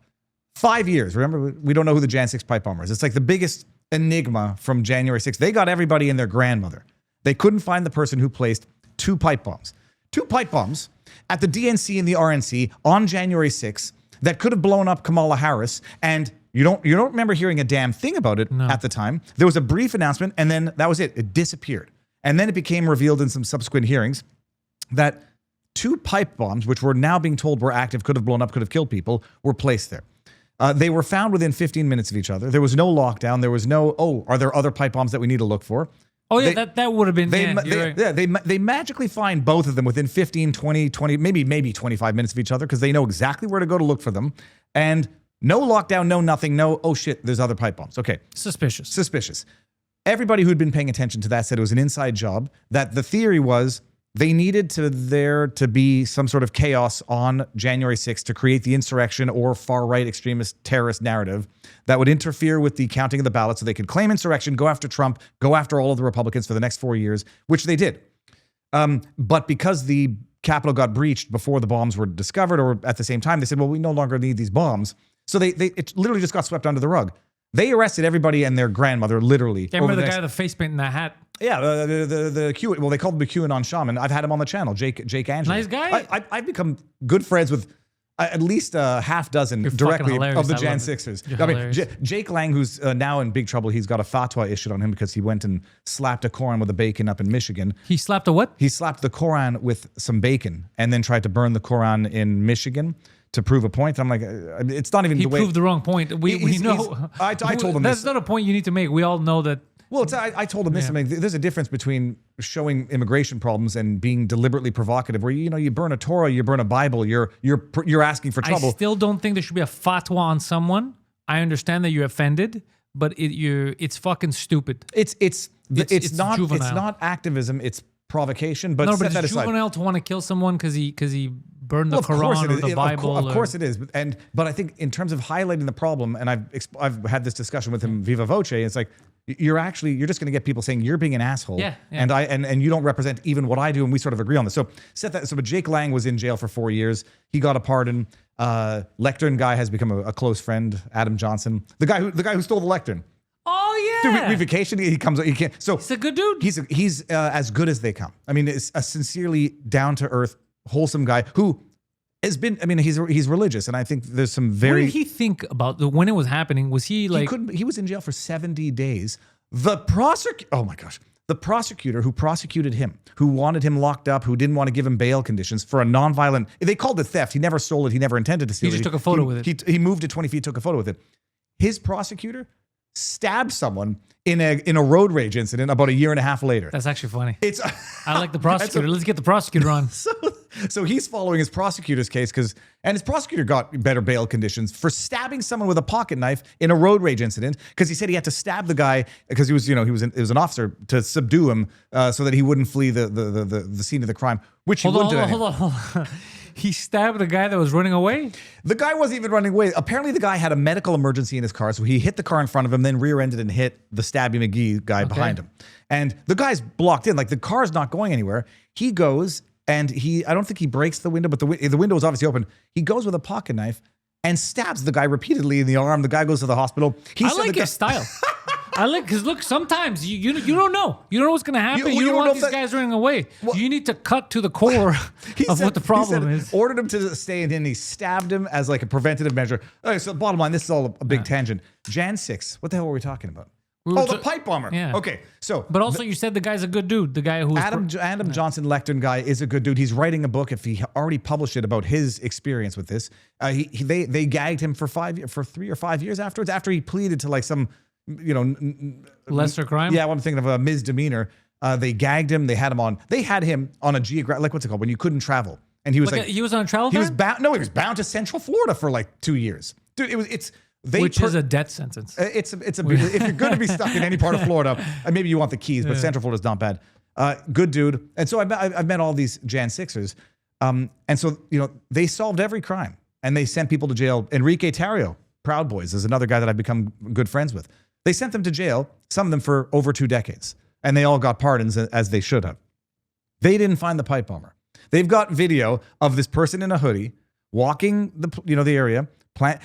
Speaker 3: 5 years. Remember, we don't know who the Jan 6 pipe bomber is. It's like the biggest enigma from January 6th. They got everybody and their grandmother. They couldn't find the person who placed 2 pipe bombs. 2 pipe bombs at the DNC and the RNC on January 6th that could have blown up Kamala Harris. And you don't remember hearing a damn thing about it at the time. There was a brief announcement, and then that was it. It disappeared. And then it became revealed in some subsequent hearings that 2 pipe bombs, which we're now being told were active, could have blown up, could have killed people, were placed there. They were found within 15 minutes of each other. There was no lockdown. There was no, are there other pipe bombs that we need to look for?
Speaker 2: Oh, yeah, that would have been...
Speaker 3: They magically find both of them within 15, 20, maybe 25 minutes of each other because they know exactly where to go to look for them. And no lockdown, no nothing, no, oh shit, there's other pipe bombs. Okay. Suspicious. Everybody who'd been paying attention to that said it was an inside job, that the theory was they needed there to be some sort of chaos on January 6th to create the insurrection or far-right extremist terrorist narrative that would interfere with the counting of the ballots so they could claim insurrection, go after Trump, go after all of the Republicans for the next 4 years, which they did. But because the Capitol got breached before the bombs were discovered or at the same time, they said, well, we no longer need these bombs. So it literally just got swept under the rug. They arrested everybody and their grandmother, literally.
Speaker 2: I remember the guy with the face paint and the hat.
Speaker 3: Yeah, the Q. Well, they called him the QAnon shaman. I've had him on the channel, Jake Angelo.
Speaker 2: Nice guy.
Speaker 3: I've become good friends with at least a half dozen directly of the Jan 6ers. I mean, Jake Lang, who's now in big trouble, he's got a fatwa issued on him because he went and slapped a Koran with a bacon up in Michigan.
Speaker 2: He slapped a what?
Speaker 3: He slapped the Koran with some bacon and then tried to burn the Koran in Michigan to prove a point. I'm like, it's not even the way...
Speaker 2: He proved the wrong point. We know.
Speaker 3: I told him
Speaker 2: that's not a point you need to make. We all know that.
Speaker 3: Well, I told him this. I mean, there's a difference between showing immigration problems and being deliberately provocative. Where you burn a Torah, you burn a Bible, you're asking for trouble.
Speaker 2: I still don't think there should be a fatwa on someone. I understand that you're offended, but it's fucking stupid.
Speaker 3: It's not activism. It's provocation. But
Speaker 2: no, but it's juvenile to want to kill someone because he burned the Quran or the Bible.
Speaker 3: Of course it is. But I think in terms of highlighting the problem, and I've had this discussion with him viva voce. It's like you're just going to get people saying you're being an asshole.
Speaker 2: Yeah.
Speaker 3: And you don't represent even what I do, and we sort of agree on this. So but Jake Lang was in jail for 4 years. He got a pardon. Lectern guy has become a close friend. Adam Johnson, the guy who stole the lectern.
Speaker 2: Oh yeah.
Speaker 3: Dude, we vacation. He comes. He can't. So
Speaker 2: he's a good dude.
Speaker 3: He's as good as they come. I mean, it's a sincerely down to earth, wholesome guy who has been. I mean, he's religious, and I think there's some very.
Speaker 2: What did he think about when it was happening? Was he like?
Speaker 3: He was in jail for 70 days. Oh my gosh. The prosecutor who prosecuted him, who wanted him locked up, who didn't want to give him bail conditions for a nonviolent, they called it theft. He never stole it. He never intended to steal it.
Speaker 2: He just took a photo with it.
Speaker 3: He moved it 20 feet, took a photo with it. His prosecutor stabbed someone in a road rage incident about a year and a half later.
Speaker 2: That's actually funny. I like the prosecutor. Let's get the prosecutor on.
Speaker 3: So he's following his prosecutor's case and his prosecutor got better bail conditions for stabbing someone with a pocket knife in a road rage incident because he said he had to stab the guy because it was an officer to subdue him so that he wouldn't flee the scene of the crime, which he wouldn't do.
Speaker 2: Hold on. He stabbed the guy that was running away?
Speaker 3: The guy wasn't even running away. Apparently, the guy had a medical emergency in his car, so he hit the car in front of him, then rear-ended and hit the Stabby McGee guy behind him. And the guy's blocked in. Like, the car's not going anywhere. He goes, and I don't think he breaks the window, but the window was obviously open. He goes with a pocket knife and stabs the guy repeatedly in the arm. The guy goes to the hospital.
Speaker 2: I like his style. Because look, sometimes you don't know. You don't know what's going to happen. You don't want these guys running away. Well, you need to cut to the core of what the problem is.
Speaker 3: Ordered him to stay in, and he stabbed him as like a preventative measure. Okay, so bottom line, this is all a big tangent. Jan 6, what the hell were we talking about? The pipe bomber.
Speaker 2: Yeah.
Speaker 3: Okay, so.
Speaker 2: But also you said the guy's a good dude. The guy who
Speaker 3: Adam Johnson Lectern guy is a good dude. He's writing a book, if he already published it, about his experience with this. They gagged him for 3 or 5 years afterwards, after he pleaded to like some,
Speaker 2: lesser crime.
Speaker 3: Yeah, well, I'm thinking of a misdemeanor. They gagged him. They had him on a geographic, like what's it called when you couldn't travel, and he was
Speaker 2: he was on a travel ban?
Speaker 3: He was bound. No, he was bound to Central Florida for like 2 years, dude. Which
Speaker 2: is a death sentence.
Speaker 3: It's a if you're going to be stuck in any part of Florida, maybe you want the keys, but Central Florida's not bad. Good dude. And so I've met all these Jan 6ers, and so they solved every crime, and they sent people to jail. Enrique Tarrio, Proud Boys, is another guy that I've become good friends with. They sent them to jail, some of them for over 2 decades, and they all got pardons as they should have. They didn't find the pipe bomber. They've got video of this person in a hoodie walking the area,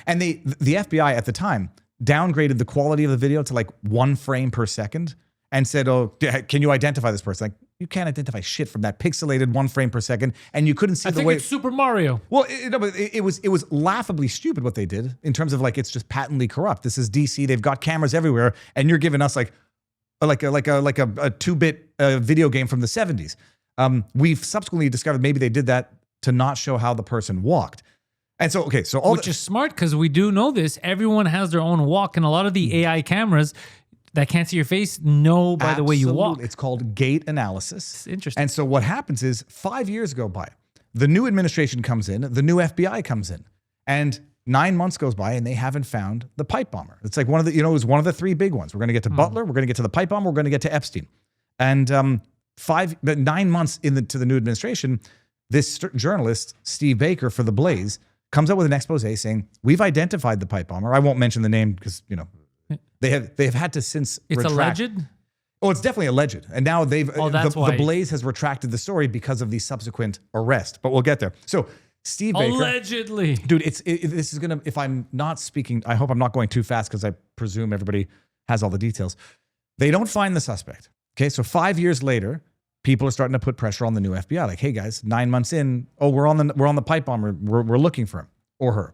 Speaker 3: and the FBI at the time downgraded the quality of the video to like 1 frame per second and said, "Oh, can you identify this person?" Like, you can't identify shit from that pixelated 1 frame per second, and you couldn't see the way.
Speaker 2: I think it's Super Mario.
Speaker 3: Well, it was laughably stupid what they did in terms of like it's just patently corrupt. This is DC; they've got cameras everywhere, and you're giving us like a 2-bit video game from the 70s. We've subsequently discovered maybe they did that to not show how the person walked. And so, okay, so
Speaker 2: which is smart because we do know this. Everyone has their own walk, and a lot of the AI cameras that can't see your face know by the way you walk.
Speaker 3: It's called gait analysis.
Speaker 2: It's interesting.
Speaker 3: And so what happens is 5 years go by. The new administration comes in. The new FBI comes in. And 9 months goes by, and they haven't found the pipe bomber. It's like it was one of the 3 big ones. We're going to get to Butler. We're going to get to the pipe bomber. We're going to get to Epstein. And 9 months to the new administration, this journalist, Steve Baker for The Blaze, comes up with an expose saying, we've identified the pipe bomber. I won't mention the name because, they have had to since
Speaker 2: It's
Speaker 3: retract.
Speaker 2: alleged?
Speaker 3: Oh, it's definitely alleged. And now
Speaker 2: that's
Speaker 3: the Blaze has retracted the story because of the subsequent arrest. But we'll get there. So Steve Baker.
Speaker 2: Allegedly.
Speaker 3: Dude, this is going to, if I'm not speaking, I hope I'm not going too fast because I presume everybody has all the details. They don't find the suspect. Okay, so 5 years later, people are starting to put pressure on the new FBI. Like, hey guys, 9 months in, we're on the pipe bomber. We're looking for him or her.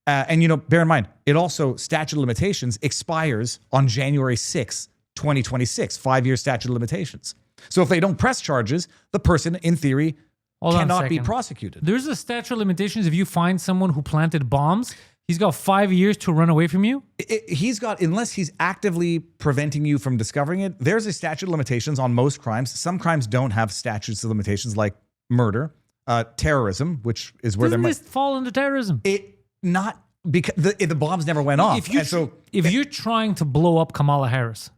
Speaker 3: And bear in mind, it also statute of limitations expires on January 6th, 2026. 5-year statute of limitations. So if they don't press charges, the person, in theory, cannot be prosecuted.
Speaker 2: There's a statute of limitations if you find someone who planted bombs. He's got 5 years to run away from you?
Speaker 3: Unless he's actively preventing you from discovering it, there's a statute of limitations on most crimes. Some crimes don't have statutes of limitations, like murder, terrorism, which is where
Speaker 2: Doesn't this fall into terrorism?
Speaker 3: Not because the bombs never went off.
Speaker 2: If you're trying to blow up Kamala Harris,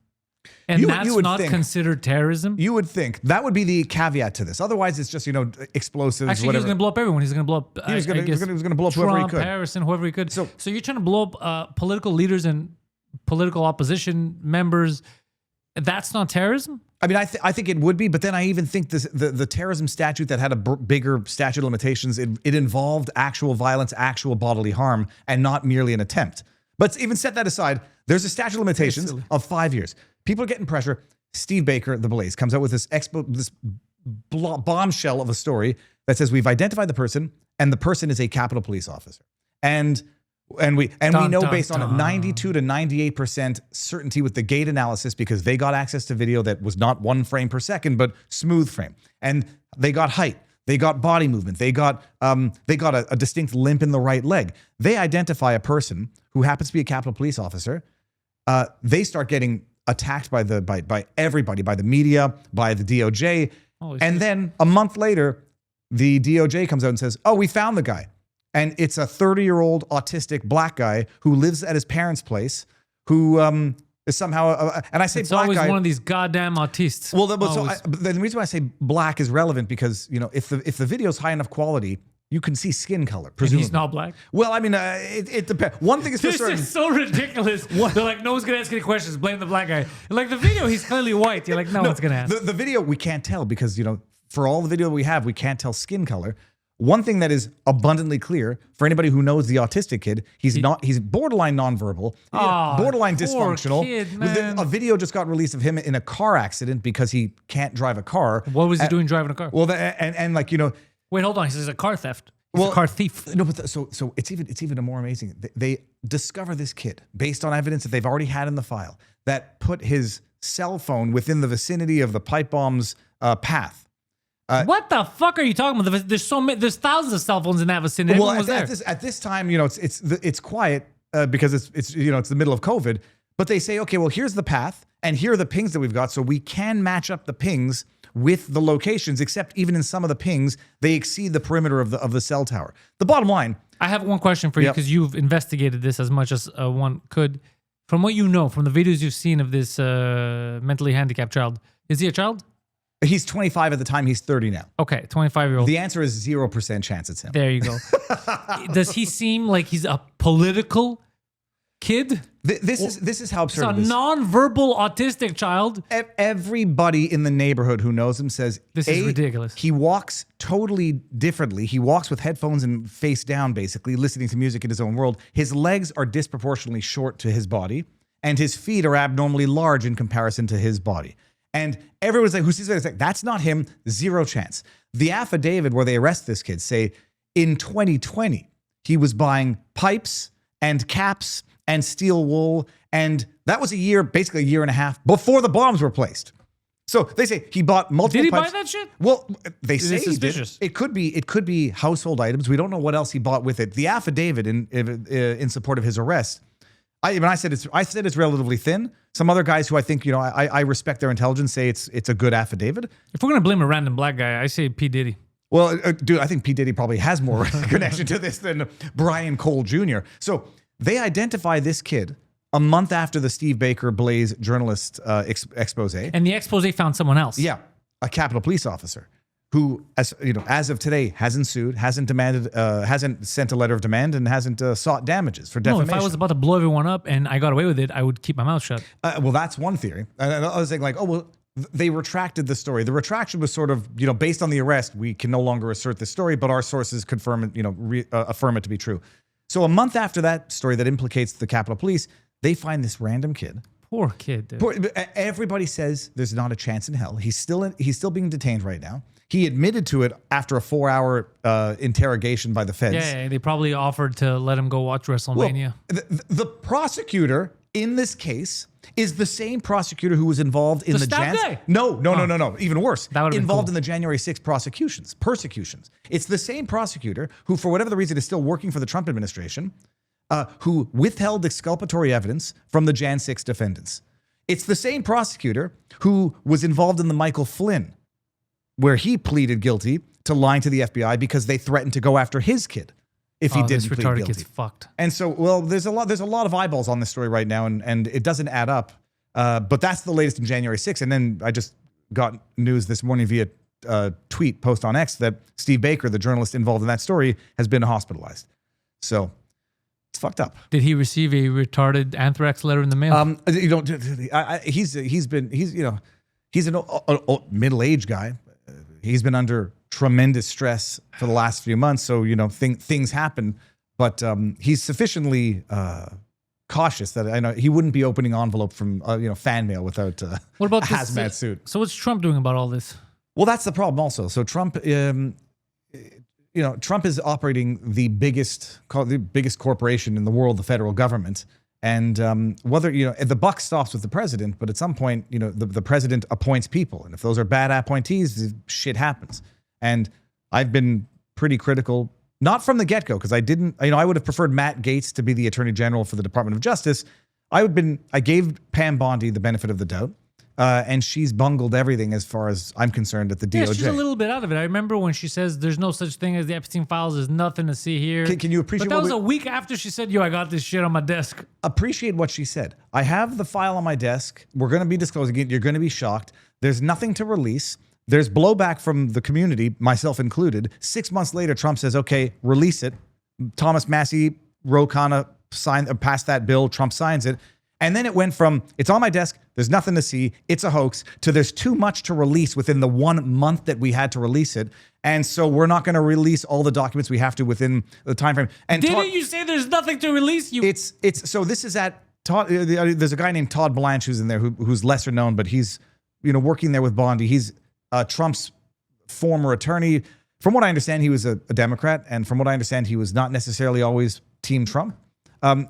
Speaker 2: and that's not considered terrorism,
Speaker 3: you would think that would be the caveat to this. Otherwise, it's just explosives.
Speaker 2: Actually,
Speaker 3: whatever.
Speaker 2: he was going to blow up everyone. He was going to blow up.
Speaker 3: He was going to blow up
Speaker 2: Trump,
Speaker 3: whoever he could.
Speaker 2: Harrison, whoever he could. So you're trying to blow up political leaders and political opposition members. That's not terrorism?
Speaker 3: I mean, I think it would be, but then I even think the terrorism statute that had a bigger statute of limitations, it involved actual violence, actual bodily harm, and not merely an attempt. But even set that aside, there's a statute of limitations of 5 years. People are getting pressure. Steve Baker, the Blaze, comes out with this bombshell of a story that says we've identified the person, and the person is a Capitol Police officer. And we know based on a 92 to 98% certainty with the gate analysis, because they got access to video that was not 1 frame per second, but smooth frame. And they got height, they got body movement, they got a distinct limp in the right leg. They identify a person who happens to be a Capitol Police officer. They start getting attacked by everybody, by the media, by the DOJ. And then a month later, the DOJ comes out and says, "Oh, we found the guy." And it's a 30-year-old autistic black guy who lives at his parents' place, who is somehow, and I say
Speaker 2: it's
Speaker 3: black
Speaker 2: always
Speaker 3: guy.
Speaker 2: one of these goddamn autists.
Speaker 3: Well, but the reason why I say black is relevant because, you know, if the video is high enough quality, you can see skin color, presumably.
Speaker 2: And he's not black?
Speaker 3: Well, I mean, it depends. One thing is for certain.
Speaker 2: This is so ridiculous. They're like, no one's going to ask any questions. Blame the black guy. Like, the video, he's clearly white. You're like, no one's going to ask.
Speaker 3: The video, we can't tell because, you know, for all the video we have, we can't tell skin color. One thing that is abundantly clear for anybody who knows the autistic kid, he's borderline nonverbal, borderline dysfunctional.
Speaker 2: Kid, man.
Speaker 3: A video just got released of him in a car accident because he can't drive a car.
Speaker 2: What was he doing driving a car?
Speaker 3: Well, and like, you know.
Speaker 2: Wait, hold on. He says a car theft. He's a car thief.
Speaker 3: No, but so it's even more amazing. They discover this kid based on evidence that they've already had in the file that put his cell phone within the vicinity of the pipe bomb's path.
Speaker 2: What the fuck are you talking about? There's thousands of cell phones in that vicinity.
Speaker 3: Well, at this time, you know, it's quiet because it's you know, it's the middle of COVID. But they say, okay, well, here's the path, and here are the pings that we've got, so we can match up the pings with the locations. Except even in some of the pings, they exceed the perimeter of the cell tower. The bottom line.
Speaker 2: I have one question for you because you've investigated this as much as one could. From what you know, from the videos you've seen of this mentally handicapped child, is he a child?
Speaker 3: He's 25 at the time. He's 30 now.
Speaker 2: Okay, 25-year-old.
Speaker 3: The answer is 0% chance it's him.
Speaker 2: There you go. Does he seem like he's a political kid?
Speaker 3: This is how absurd it
Speaker 2: is. It's a non-verbal autistic child.
Speaker 3: Everybody in the neighborhood who knows him says
Speaker 2: this is ridiculous.
Speaker 3: He walks totally differently. He walks with headphones and face down, basically, listening to music in his own world. His legs are disproportionately short to his body, and his feet are abnormally large in comparison to his body. And everyone's like, who sees it? It's like, that's not him. 0 chance. The affidavit where they arrest this kid say in 2020, he was buying pipes and caps and steel wool. And that was basically a year and a half before the bombs were placed. So they say he bought multiple
Speaker 2: pipes. Did he
Speaker 3: pipes.
Speaker 2: buy that shit?
Speaker 3: Well, they say he
Speaker 2: did.
Speaker 3: It could be household items. We don't know what else he bought with it. The affidavit in support of his arrest, I said it's relatively thin. Some other guys who I think, you know, I respect their intelligence say it's a good affidavit.
Speaker 2: If we're gonna blame a random black guy, I say P. Diddy.
Speaker 3: Well, dude, I think P. Diddy probably has more connection to this than Brian Cole Jr. So they identify this kid a month after the Steve Baker Blaze journalist expose.
Speaker 2: And the expose found someone else.
Speaker 3: Yeah, a Capitol Police officer who, as of today, hasn't sued, hasn't demanded, hasn't sent a letter of demand, and hasn't sought damages for defamation.
Speaker 2: No, if I was about to blow everyone up and I got away with it, I would keep my mouth shut.
Speaker 3: Well, that's one theory. And I was thinking, like, oh, well, they retracted the story. The retraction was sort of, you know, based on the arrest, we can no longer assert this story, but our sources confirm it, you know, affirm it to be true. So a month after that story that implicates the Capitol Police, they find this random kid.
Speaker 2: Poor kid, dude.
Speaker 3: Everybody says there's not a chance in hell. He's still being detained right now. He admitted to it after a 4-hour interrogation by the feds.
Speaker 2: Yeah, they probably offered to let him go watch WrestleMania.
Speaker 3: Well, the prosecutor in this case is the same prosecutor who was involved in the
Speaker 2: guy?
Speaker 3: No. Even worse.
Speaker 2: That would've been
Speaker 3: involved
Speaker 2: cool.
Speaker 3: in the January 6th persecutions. It's the same prosecutor who, for whatever the reason, is still working for the Trump administration, who withheld exculpatory evidence from the Jan 6 defendants. It's the same prosecutor who was involved in the Michael Flynn, where he pleaded guilty to lying to the FBI because they threatened to go after his kid if he didn't plead guilty.
Speaker 2: Kid's fucked.
Speaker 3: And so, well, there's a lot of eyeballs on this story right now, and it doesn't add up. But that's the latest in January 6th. And then I just got news this morning via tweet post on X that Steve Baker, the journalist involved in that story, has been hospitalized. So It's fucked up.
Speaker 2: Did he receive a retarded anthrax letter in the mail?
Speaker 3: You know, he's an middle-aged guy. He's been under tremendous stress for the last few months. So, you know, things happen, but he's sufficiently cautious that I know he wouldn't be opening envelope from fan mail without
Speaker 2: what about
Speaker 3: a hazmat suit.
Speaker 2: So what's Trump doing about all this?
Speaker 3: Well, that's the problem also. So Trump, Trump is operating the biggest corporation in the world, the federal government. And whether, the buck stops with the president, but at some point, the president appoints people. And if those are bad appointees, shit happens. And I've been pretty critical, not from the get-go, because I would have preferred Matt Gaetz to be the Attorney General for the Department of Justice. I gave Pam Bondi the benefit of the doubt. And she's bungled everything as far as I'm concerned at the DOJ.
Speaker 2: Yeah, she's a little bit out of it. I remember when she says there's no such thing as the Epstein files. There's nothing to see here.
Speaker 3: Can you appreciate?
Speaker 2: But that was a week after she said, "Yo, I got this shit on my desk."
Speaker 3: Appreciate what she said. I have the file on my desk. We're going to be disclosing it. You're going to be shocked. There's nothing to release. There's blowback from the community, myself included. 6 months later, Trump says, "Okay, release it." Thomas Massie, Ro Khanna passed that bill. Trump signs it. And then it went from, it's on my desk, there's nothing to see, it's a hoax, to there's too much to release within the 1 month that we had to release it. And so we're not going to release all the documents we have to within the time frame. And
Speaker 2: didn't you say there's nothing to release?
Speaker 3: So this is at Todd. There's a guy named Todd Blanche who's in there who's lesser known, but he's working there with Bondi. He's Trump's former attorney. From what I understand, he was a Democrat, and from what I understand, he was not necessarily always Team Trump.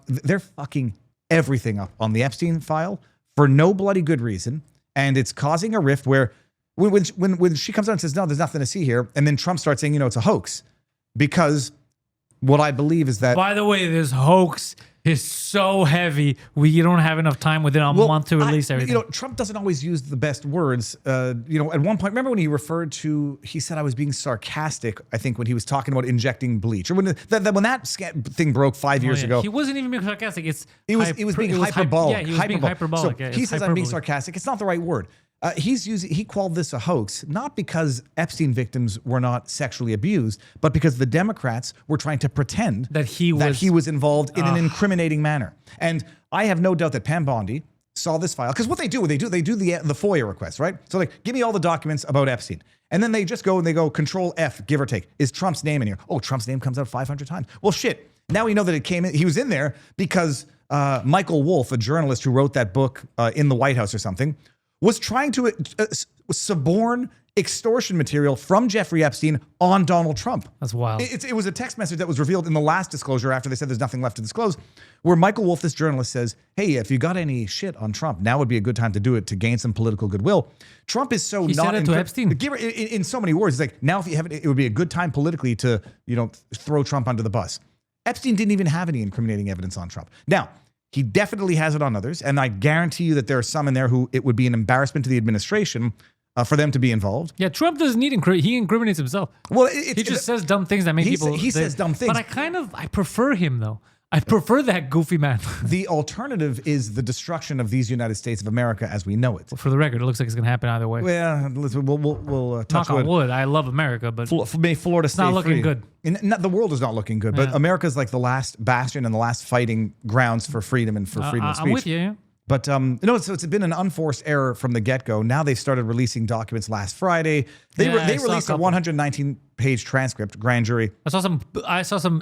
Speaker 3: They're fucking everything up on the Epstein file for no bloody good reason, and it's causing a rift where when she comes out and says, "No, there's nothing to see here," and then Trump starts saying, it's a hoax, because what I believe is that,
Speaker 2: by the way, this hoax is so heavy. We don't have enough time within a month to release everything.
Speaker 3: Trump doesn't always use the best words. At one point, remember when he said I was being sarcastic, I think, when he was talking about injecting bleach, or when that thing broke 5 years ago.
Speaker 2: He wasn't even being sarcastic.
Speaker 3: He was being hyperbolic.
Speaker 2: He was being hyperbolic.
Speaker 3: So he says I'm being sarcastic. It's not the right word. He called this a hoax, not because Epstein victims were not sexually abused, but because the Democrats were trying to pretend
Speaker 2: that he
Speaker 3: was involved in an incriminating manner. And I have no doubt that Pam Bondi saw this file, because what they do the FOIA request, right? So like, give me all the documents about Epstein. And then they just go and they go Control F, give or take. Is Trump's name in here? Oh, Trump's name comes out 500 times. Well, shit. Now we know that he was in there because Michael Wolff, a journalist who wrote that book in the White House or something, was trying to suborn extortion material from Jeffrey Epstein on Donald Trump.
Speaker 2: That's wild.
Speaker 3: It was a text message that was revealed in the last disclosure after they said there's nothing left to disclose, where Michael Wolff, this journalist, says, "Hey, if you got any shit on Trump, now would be a good time to do it to gain some political goodwill." Trump is so
Speaker 2: he
Speaker 3: not
Speaker 2: said it to Epstein.
Speaker 3: In so many words. He's like, now if you have it would be a good time politically to throw Trump under the bus. Epstein didn't even have any incriminating evidence on Trump. Now, he definitely has it on others, and I guarantee you that there are some in there who it would be an embarrassment to the administration for them to be involved.
Speaker 2: Yeah, Trump doesn't need he incriminates himself.
Speaker 3: Well,
Speaker 2: he just says dumb things that make people.
Speaker 3: He says dumb things.
Speaker 2: But I prefer him though. I prefer that goofy man.
Speaker 3: The alternative is the destruction of these United States of America as we know it.
Speaker 2: For the record, it looks like it's going to happen either way.
Speaker 3: Well, we'll touch
Speaker 2: knock on wood. I love America, but
Speaker 3: may Florida stay
Speaker 2: not looking
Speaker 3: free.
Speaker 2: good.
Speaker 3: The world is not looking good, but America's like the last bastion and the last fighting grounds for freedom and for freedom of speech.
Speaker 2: I'm with you. Yeah.
Speaker 3: But so it's been an unforced error from the get-go. Now they've started releasing documents last Friday. They released a 119-page transcript, grand jury.
Speaker 2: I saw some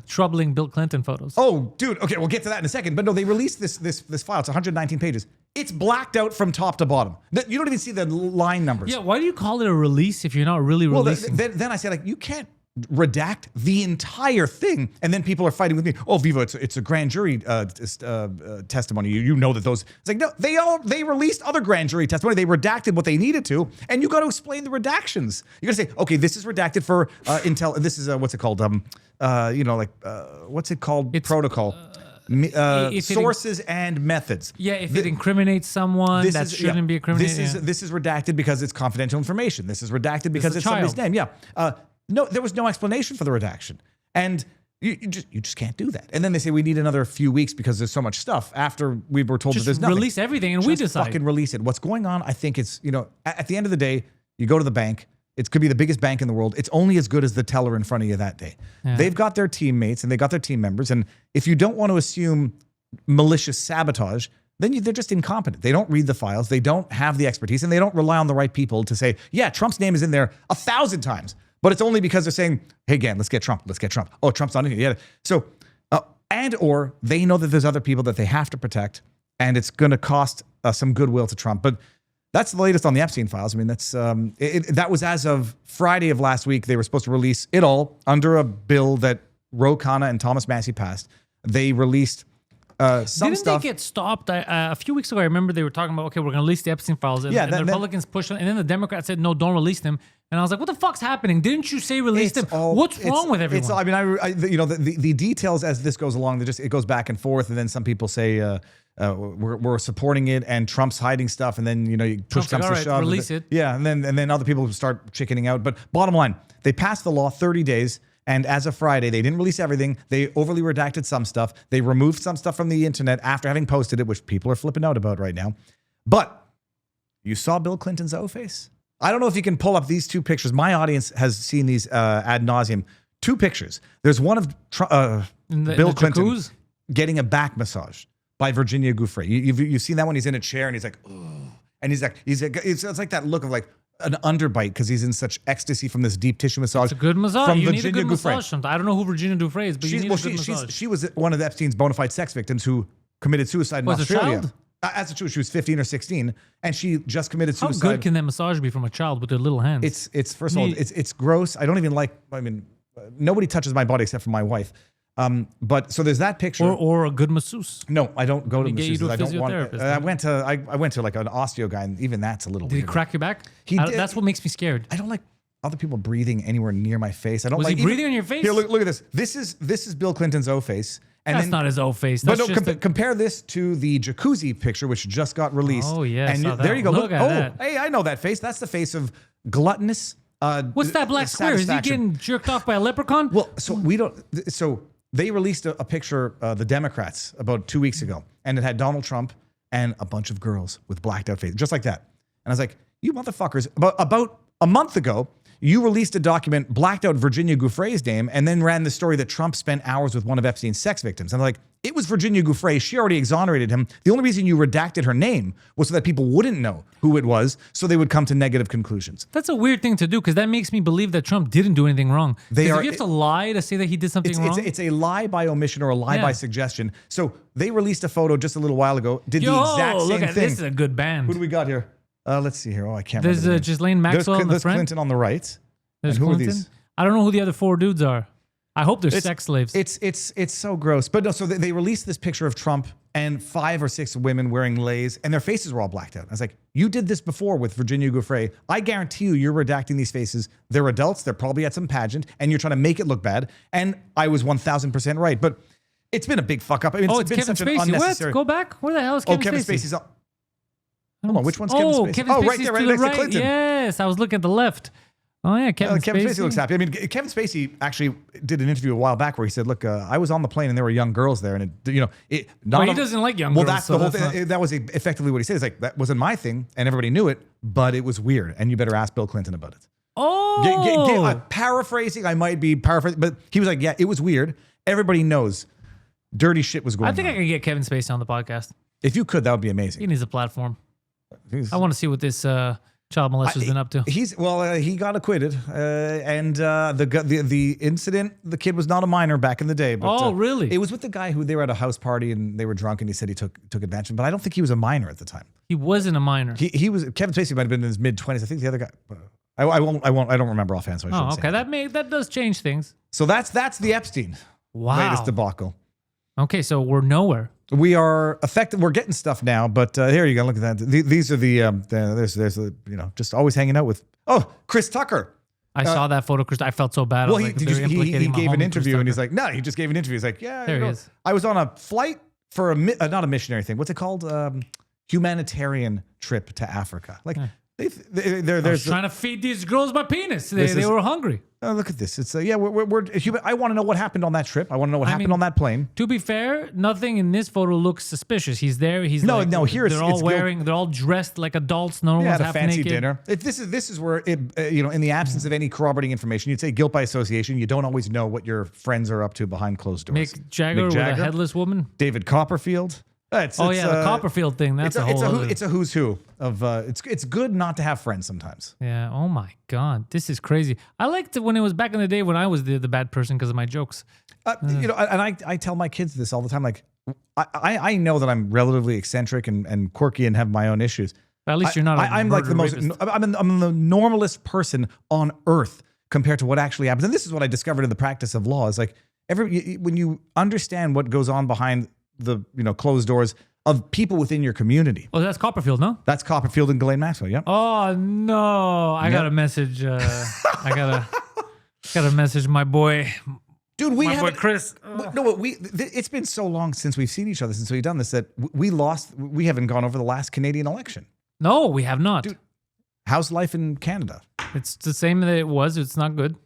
Speaker 2: troubling Bill Clinton photos.
Speaker 3: Oh, dude. Okay, we'll get to that in a second. But no, they released this file. It's 119 pages. It's blacked out from top to bottom. You don't even see the line numbers.
Speaker 2: Yeah, why do you call it a release if you're not really releasing?
Speaker 3: Well, then I said, you can't redact the entire thing, and then people are fighting with me. Oh, Viva, it's a grand jury testimony. You know that those. It's like, no, they released other grand jury testimony. They redacted what they needed to, and you got to explain the redactions. You got to say, okay, this is redacted for intel. This is what's it called? What's it called? Protocol. Sources and methods.
Speaker 2: Yeah, if it incriminates someone, that shouldn't be incriminated.
Speaker 3: This is redacted because it's confidential information. This is redacted because it's somebody's name. Yeah. No, there was no explanation for the redaction, and you just can't do that. And then they say we need another few weeks because there's so much stuff. After we were told that there's nothing,
Speaker 2: release everything, and we decide.
Speaker 3: Fucking release it. What's going on? I think it's at the end of the day, you go to the bank, It could be the biggest bank in the world. It's only as good as the teller in front of you that day.
Speaker 2: Yeah.
Speaker 3: They've got their teammates and they got their team members. And if you don't want to assume malicious sabotage, then they're just incompetent. They don't read the files. They don't have the expertise, and they don't rely on the right people to say, yeah, Trump's name is in there 1,000 times. But it's only because they're saying, hey, gang, let's get Trump. Let's get Trump. Oh, Trump's not in here. Yeah. So, or they know that there's other people that they have to protect, and it's going to cost some goodwill to Trump. But that's the latest on the Epstein files. I mean, that was as of Friday of last week. They were supposed to release it all under a bill that Ro Khanna and Thomas Massie passed. They released some
Speaker 2: Didn't
Speaker 3: stuff.
Speaker 2: they get stopped? A few weeks ago, I remember they were talking about, okay, we're going to release the Epstein files. And,
Speaker 3: Yeah,
Speaker 2: and the Republicans pushed them. And then the Democrats said, no, don't release them. And I was like, what the fuck's happening? Didn't you say release them? What's wrong with everyone?
Speaker 3: I mean, the details as this goes along, it goes back and forth. And then some people say, we're supporting it, and Trump's hiding stuff, and then you push comes to shove.
Speaker 2: Release it.
Speaker 3: Yeah, and then other people start chickening out. But bottom line, they passed the law 30 days, and as of Friday, they didn't release everything. They overly redacted some stuff. They removed some stuff from the internet after having posted it, which people are flipping out about right now. But you saw Bill Clinton's O-face. I don't know if you can pull up these two pictures. My audience has seen these ad nauseum. Two pictures. There's one of Bill Clinton
Speaker 2: jacuzzi?
Speaker 3: getting a back massage by Virginia Giuffre. You've seen that one? He's in a chair and he's like, oh, and he's like, it's like that look of like an underbite because he's in such ecstasy from this deep tissue massage.
Speaker 2: It's a good massage.
Speaker 3: From
Speaker 2: You need
Speaker 3: Virginia
Speaker 2: a good
Speaker 3: Giuffre.
Speaker 2: massage sometimes. I don't know who Virginia Giuffre is, but you need a good massage.
Speaker 3: She was one of Epstein's bona fide sex victims who committed suicide in Australia.
Speaker 2: A child?
Speaker 3: As a child, she was 15 or 16, and she just committed
Speaker 2: How
Speaker 3: suicide.
Speaker 2: good can that massage be from a child with their little hands?
Speaker 3: It's first of all, it's gross. I don't even like. I mean, nobody touches my body except for my wife. But so there's that picture.
Speaker 2: Or a good masseuse.
Speaker 3: No, I don't go to masseuses. I don't want.
Speaker 2: physiotherapist,
Speaker 3: I went to like an osteo guy, and even that's a little.
Speaker 2: Did he
Speaker 3: weird.
Speaker 2: crack your back?
Speaker 3: He did.
Speaker 2: That's what makes me scared.
Speaker 3: I don't like other people breathing anywhere near my face. I don't
Speaker 2: Was
Speaker 3: like
Speaker 2: he breathing on your face?
Speaker 3: Here, look at this. This is Bill Clinton's O face. And
Speaker 2: That's
Speaker 3: then,
Speaker 2: not his O face.
Speaker 3: But
Speaker 2: That's
Speaker 3: no,
Speaker 2: just
Speaker 3: compare this to the jacuzzi picture, which just got released.
Speaker 2: Oh, yeah, I
Speaker 3: and
Speaker 2: saw
Speaker 3: there
Speaker 2: that
Speaker 3: you go.
Speaker 2: one.
Speaker 3: Look,
Speaker 2: Look at that.
Speaker 3: Hey, I know that face. That's the face of gluttonous.
Speaker 2: What's that black square? Is he
Speaker 3: satisfaction.
Speaker 2: getting jerked off by a leprechaun?
Speaker 3: Well, so we don't. So they released a picture, the Democrats, about 2 weeks ago, and it had Donald Trump and a bunch of girls with blacked out faces, just like that. And I was like, you motherfuckers! About a month ago, you released a document, blacked out Virginia Giuffre's name, and then ran the story that Trump spent hours with one of Epstein's sex victims. And like, it was Virginia Giuffre. She already exonerated him. The only reason you redacted her name was so that people wouldn't know who it was, so they would come to negative conclusions.
Speaker 2: That's a weird thing to do because that makes me believe that Trump didn't do anything wrong. If you have to lie to say that he did something wrong.
Speaker 3: It's a lie by omission or a lie by suggestion. So they released a photo just a little while ago, did the exact same
Speaker 2: look at
Speaker 3: thing.
Speaker 2: this is a good band.
Speaker 3: Who do we got here? Let's see here. Oh, I can't
Speaker 2: There's
Speaker 3: remember.
Speaker 2: Ghislaine Maxwell in the
Speaker 3: There's
Speaker 2: front.
Speaker 3: Clinton on the right.
Speaker 2: There's
Speaker 3: and who
Speaker 2: Clinton.
Speaker 3: are these?
Speaker 2: I don't know who the other four dudes are. I hope they're sex slaves.
Speaker 3: It's so gross. But no, so they released this picture of Trump and 5 or 6 women wearing leis, and their faces were all blacked out. I was like, you did this before with Virginia Giuffre. I guarantee you're redacting these faces. They're adults. They're probably at some pageant, and you're trying to make it look bad. And I was 1,000% right. But it's been a big fuck up. I mean, it's been
Speaker 2: Kevin
Speaker 3: such
Speaker 2: Spacey.
Speaker 3: an unnecessary.
Speaker 2: What? Go back. Where the hell is Kevin Spacey?
Speaker 3: Kevin Spacey's on. Hold on, which one's Kevin Spacey?
Speaker 2: Kevin Spacey's
Speaker 3: right there, right
Speaker 2: to
Speaker 3: next
Speaker 2: the right.
Speaker 3: to Clinton.
Speaker 2: Yes, I was looking at the left. Oh yeah, Kevin
Speaker 3: Spacey looks happy. I mean, Kevin Spacey actually did an interview a while back where he said, "Look, I was on the plane and there were young girls there, and he
Speaker 2: doesn't like young girls.
Speaker 3: Well, that's the whole thing. That was effectively what he said. It's like that wasn't my thing, and everybody knew it, but it was weird, and you better ask Bill Clinton about it."
Speaker 2: Oh,
Speaker 3: paraphrasing. I might be paraphrasing, but he was like, "Yeah, it was weird. Everybody knows dirty shit was going on."
Speaker 2: I think I could get Kevin Spacey on the podcast.
Speaker 3: If you could, that would be amazing.
Speaker 2: He needs a platform. I want to see what this child molester's been up to.
Speaker 3: He got acquitted, and the incident, the kid was not a minor back in the day. But,
Speaker 2: really?
Speaker 3: It was with the guy who they were at a house party and they were drunk, and he said he took advantage of him. But I don't think he was a minor at the time.
Speaker 2: He wasn't a minor.
Speaker 3: He was. Kevin Spacey might have been in his mid-20s. I think the other guy. I don't remember offhand. So I shouldn't say
Speaker 2: okay. That does change things.
Speaker 3: So that's the Epstein latest debacle.
Speaker 2: Okay, so we're nowhere.
Speaker 3: We are effective. We're getting stuff now, but here you go. Look at that. These are there's just always hanging out with Chris Tucker.
Speaker 2: I saw that photo, Chris. I felt so bad.
Speaker 3: Well,
Speaker 2: he
Speaker 3: gave an interview, and he's like, no, he just gave an interview. He's like, yeah,
Speaker 2: there he is.
Speaker 3: I was on a flight for not a missionary thing. What's it called? Humanitarian trip to Africa. Like,
Speaker 2: I was trying to feed these girls my penis. They were hungry.
Speaker 3: Oh, look at this. It's we're human. I want to know what happened on that trip. I want to know what happened on that plane.
Speaker 2: To be fair, nothing in this photo looks suspicious. He's there. He's
Speaker 3: no. Here
Speaker 2: they're all wearing. They're all dressed like adults. No one's
Speaker 3: had a
Speaker 2: half
Speaker 3: fancy
Speaker 2: naked.
Speaker 3: dinner. This is where in the absence of any corroborating information, you'd say guilt by association. You don't always know what your friends are up to behind closed doors.
Speaker 2: Mick Jagger with a headless woman.
Speaker 3: David Copperfield.
Speaker 2: The Copperfield thing. That's
Speaker 3: it's a who's who of. It's good not to have friends sometimes.
Speaker 2: Yeah. Oh my God, this is crazy. I liked it when it was back in the day when I was the bad person because of my jokes.
Speaker 3: And I tell my kids this all the time. Like, I know that I'm relatively eccentric and quirky and have my own issues.
Speaker 2: At least you're not.
Speaker 3: I'm like the most. I'm the normalest person on earth compared to what actually happens. And this is what I discovered in the practice of law. Is like when you understand what goes on behind the closed doors of people within your community.
Speaker 2: Oh, that's Copperfield, no?
Speaker 3: That's Copperfield and Ghislaine Maxwell. Yep.
Speaker 2: Oh no, I got a message. I got a message, my boy.
Speaker 3: Dude,
Speaker 2: my boy Chris.
Speaker 3: It's been so long since we've seen each other since we've done this that we haven't gone over the last Canadian election.
Speaker 2: No, we have not.
Speaker 3: Dude, how's life in Canada?
Speaker 2: It's the same that it was. It's not good.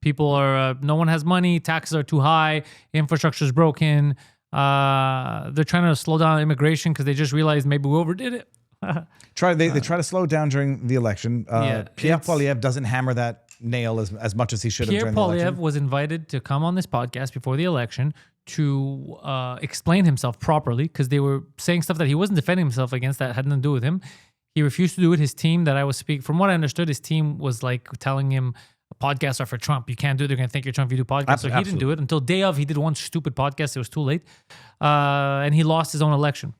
Speaker 2: People are. No one has money. Taxes are too high. Infrastructure is broken. They're trying to slow down immigration because they just realized maybe we overdid it.
Speaker 3: They try to slow down during the election. Pierre Poilievre doesn't hammer that nail as much as he should have during the election. Pierre
Speaker 2: Poilievre was invited to come on this podcast before the election to explain himself properly because they were saying stuff that he wasn't defending himself against that had nothing to do with him. He refused to do it. His team that I was speaking, from what I understood, his team was like telling him, podcasts are for Trump. You can't do it. They're going to think you're Trump if you do podcasts. So he didn't do it until day of. He did one stupid podcast. It was too late. And he lost his own election.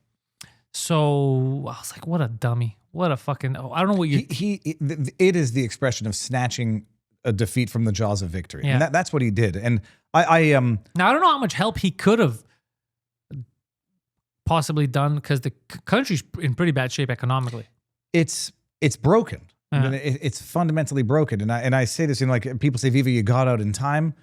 Speaker 2: So I was like, what a dummy. What a fucking, I don't know what you.
Speaker 3: It is the expression of snatching a defeat from the jaws of victory.
Speaker 2: Yeah.
Speaker 3: And that's what he did. And now
Speaker 2: I don't know how much help he could have possibly done because the country's in pretty bad shape economically.
Speaker 3: It's broken. It's fundamentally broken, and I say this, like people say, "Viva, you got out in time,"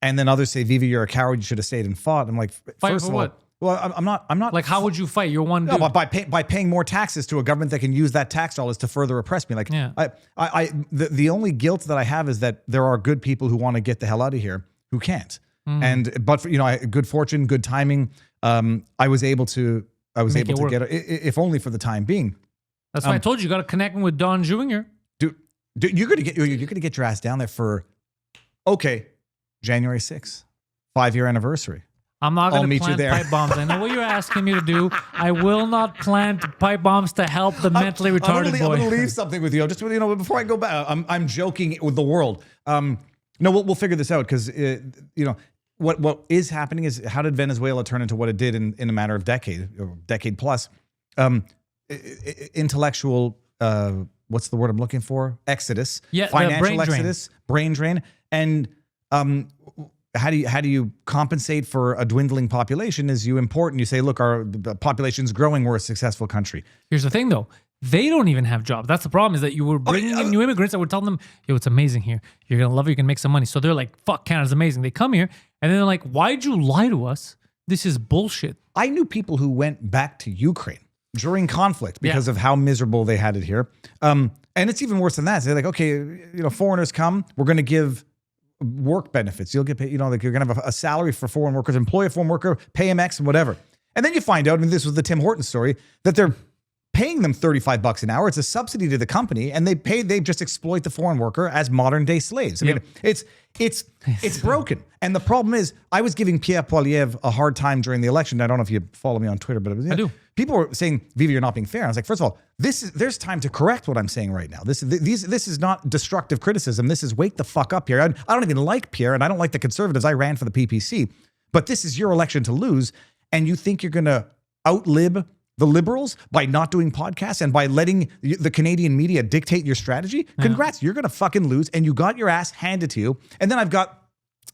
Speaker 3: and then others say, "Viva, you're a coward. You should have stayed and fought." I'm like,
Speaker 2: first of all,
Speaker 3: what? Well, I'm not.
Speaker 2: Like, how would you fight? You're one dude.
Speaker 3: No, by paying more taxes to a government that can use that tax dollars to further oppress me. Like, the only guilt that I have is that there are good people who want to get the hell out of here who can't. But for, good fortune, good timing. I was able to get it, if only for the time being.
Speaker 2: That's why I told you got to connect with Don Jr.
Speaker 3: Dude, you're gonna get your ass down there for January 6th, 5-year anniversary.
Speaker 2: I'm not going to plant pipe bombs. I know what you're asking me to do. I will not plant pipe bombs to help the mentally retarded boy.
Speaker 3: I'm going to leave something with you. Just before I go back, I'm joking with the world. No, we'll figure this out because what is happening is how did Venezuela turn into what it did in a matter of decade plus? Intellectual. What's the word I'm looking for? Exodus.
Speaker 2: Yeah,
Speaker 3: financial exodus, brain drain. And how do you compensate for a dwindling population? Is you import and you say, look, the population's growing. We're a successful country.
Speaker 2: Here's the thing, though. They don't even have jobs. That's the problem, is that you were bringing in new immigrants that were telling them, yo, it's amazing here. You're going to love it. You can make some money. So they're like, fuck, Canada's amazing. They come here and then they're like, why'd you lie to us? This is bullshit.
Speaker 3: I knew people who went back to Ukraine during conflict because of how miserable they had it here. And it's even worse than that. So they're like, okay, foreigners come, we're going to give work benefits. You'll get paid, like you're going to have a salary for foreign workers, employ a foreign worker, pay him X and whatever. And then you find out, this was the Tim Hortons story, that they're paying them $35 an hour. It's a subsidy to the company, and they just exploit the foreign worker as modern day slaves. I mean, it's broken. And the problem is, I was giving Pierre Poilievre a hard time during the election. I don't know if you follow me on Twitter, but I do. People were saying, Viva, you're not being fair. And I was like, first of all, there's time to correct what I'm saying right now. This is not destructive criticism. This is wake the fuck up here. I don't even like Pierre, and I don't like the Conservatives. I ran for the PPC, but this is your election to lose, and you think you're going to outlib the Liberals by not doing podcasts and by letting the Canadian media dictate your strategy? Congrats, you're going to fucking lose, and you got your ass handed to you. And then I've got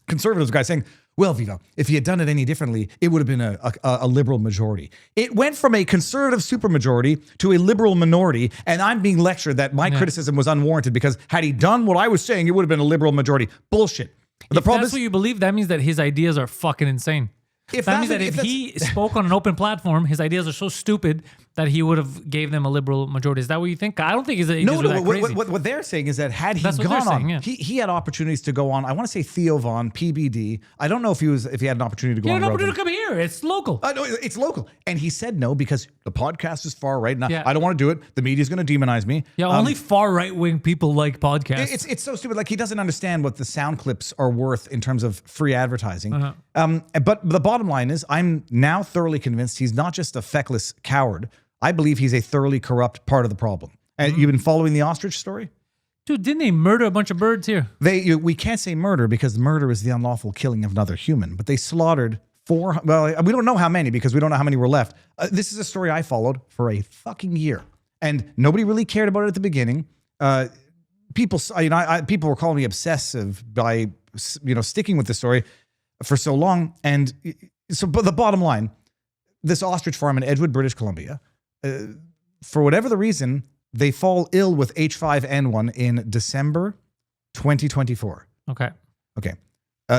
Speaker 3: Conservatives guys saying, well, Viva, if you had done it any differently, it would have been a Liberal majority. It went from a Conservative supermajority to a Liberal minority, and I'm being lectured that my criticism was unwarranted because had he done what I was saying, it would have been a Liberal majority. Bullshit.
Speaker 2: If that's what you believe, that means that his ideas are fucking insane. That means that if he spoke on an open platform, his ideas are so stupid that he would have gave them a liberal majority. Is that what you think? I don't think he's that crazy.
Speaker 3: What they're saying is that had he
Speaker 2: That's what
Speaker 3: gone
Speaker 2: they're
Speaker 3: on,
Speaker 2: saying, yeah.
Speaker 3: he had opportunities to go on. I want to say Theo Von, PBD. I don't know if he had an opportunity to go
Speaker 2: He
Speaker 3: on.
Speaker 2: had an opportunity to come here. It's local.
Speaker 3: No, it's local. And he said no because the podcast is far right. Now,
Speaker 2: Yeah.
Speaker 3: I don't want to do it. The media's going to demonize me.
Speaker 2: Yeah, only far right-wing people like podcasts.
Speaker 3: It's so stupid. Like, he doesn't understand what the sound clips are worth in terms of free advertising.
Speaker 2: Uh-huh.
Speaker 3: But the bottom line is, I'm now thoroughly convinced he's not just a feckless coward. I believe he's a thoroughly corrupt part of the problem. And you've been following the ostrich story?
Speaker 2: Dude, didn't they murder a bunch of birds here?
Speaker 3: We can't say murder because murder is the unlawful killing of another human. But they slaughtered we don't know how many because we don't know how many were left. This is a story I followed for a fucking year. And nobody really cared about it at the beginning. People were calling me obsessive by, sticking with the story for so long. And but the bottom line, this ostrich farm in Edgewood, British Columbia, for whatever the reason, they fall ill with H5N1 in December 2024.
Speaker 2: Okay.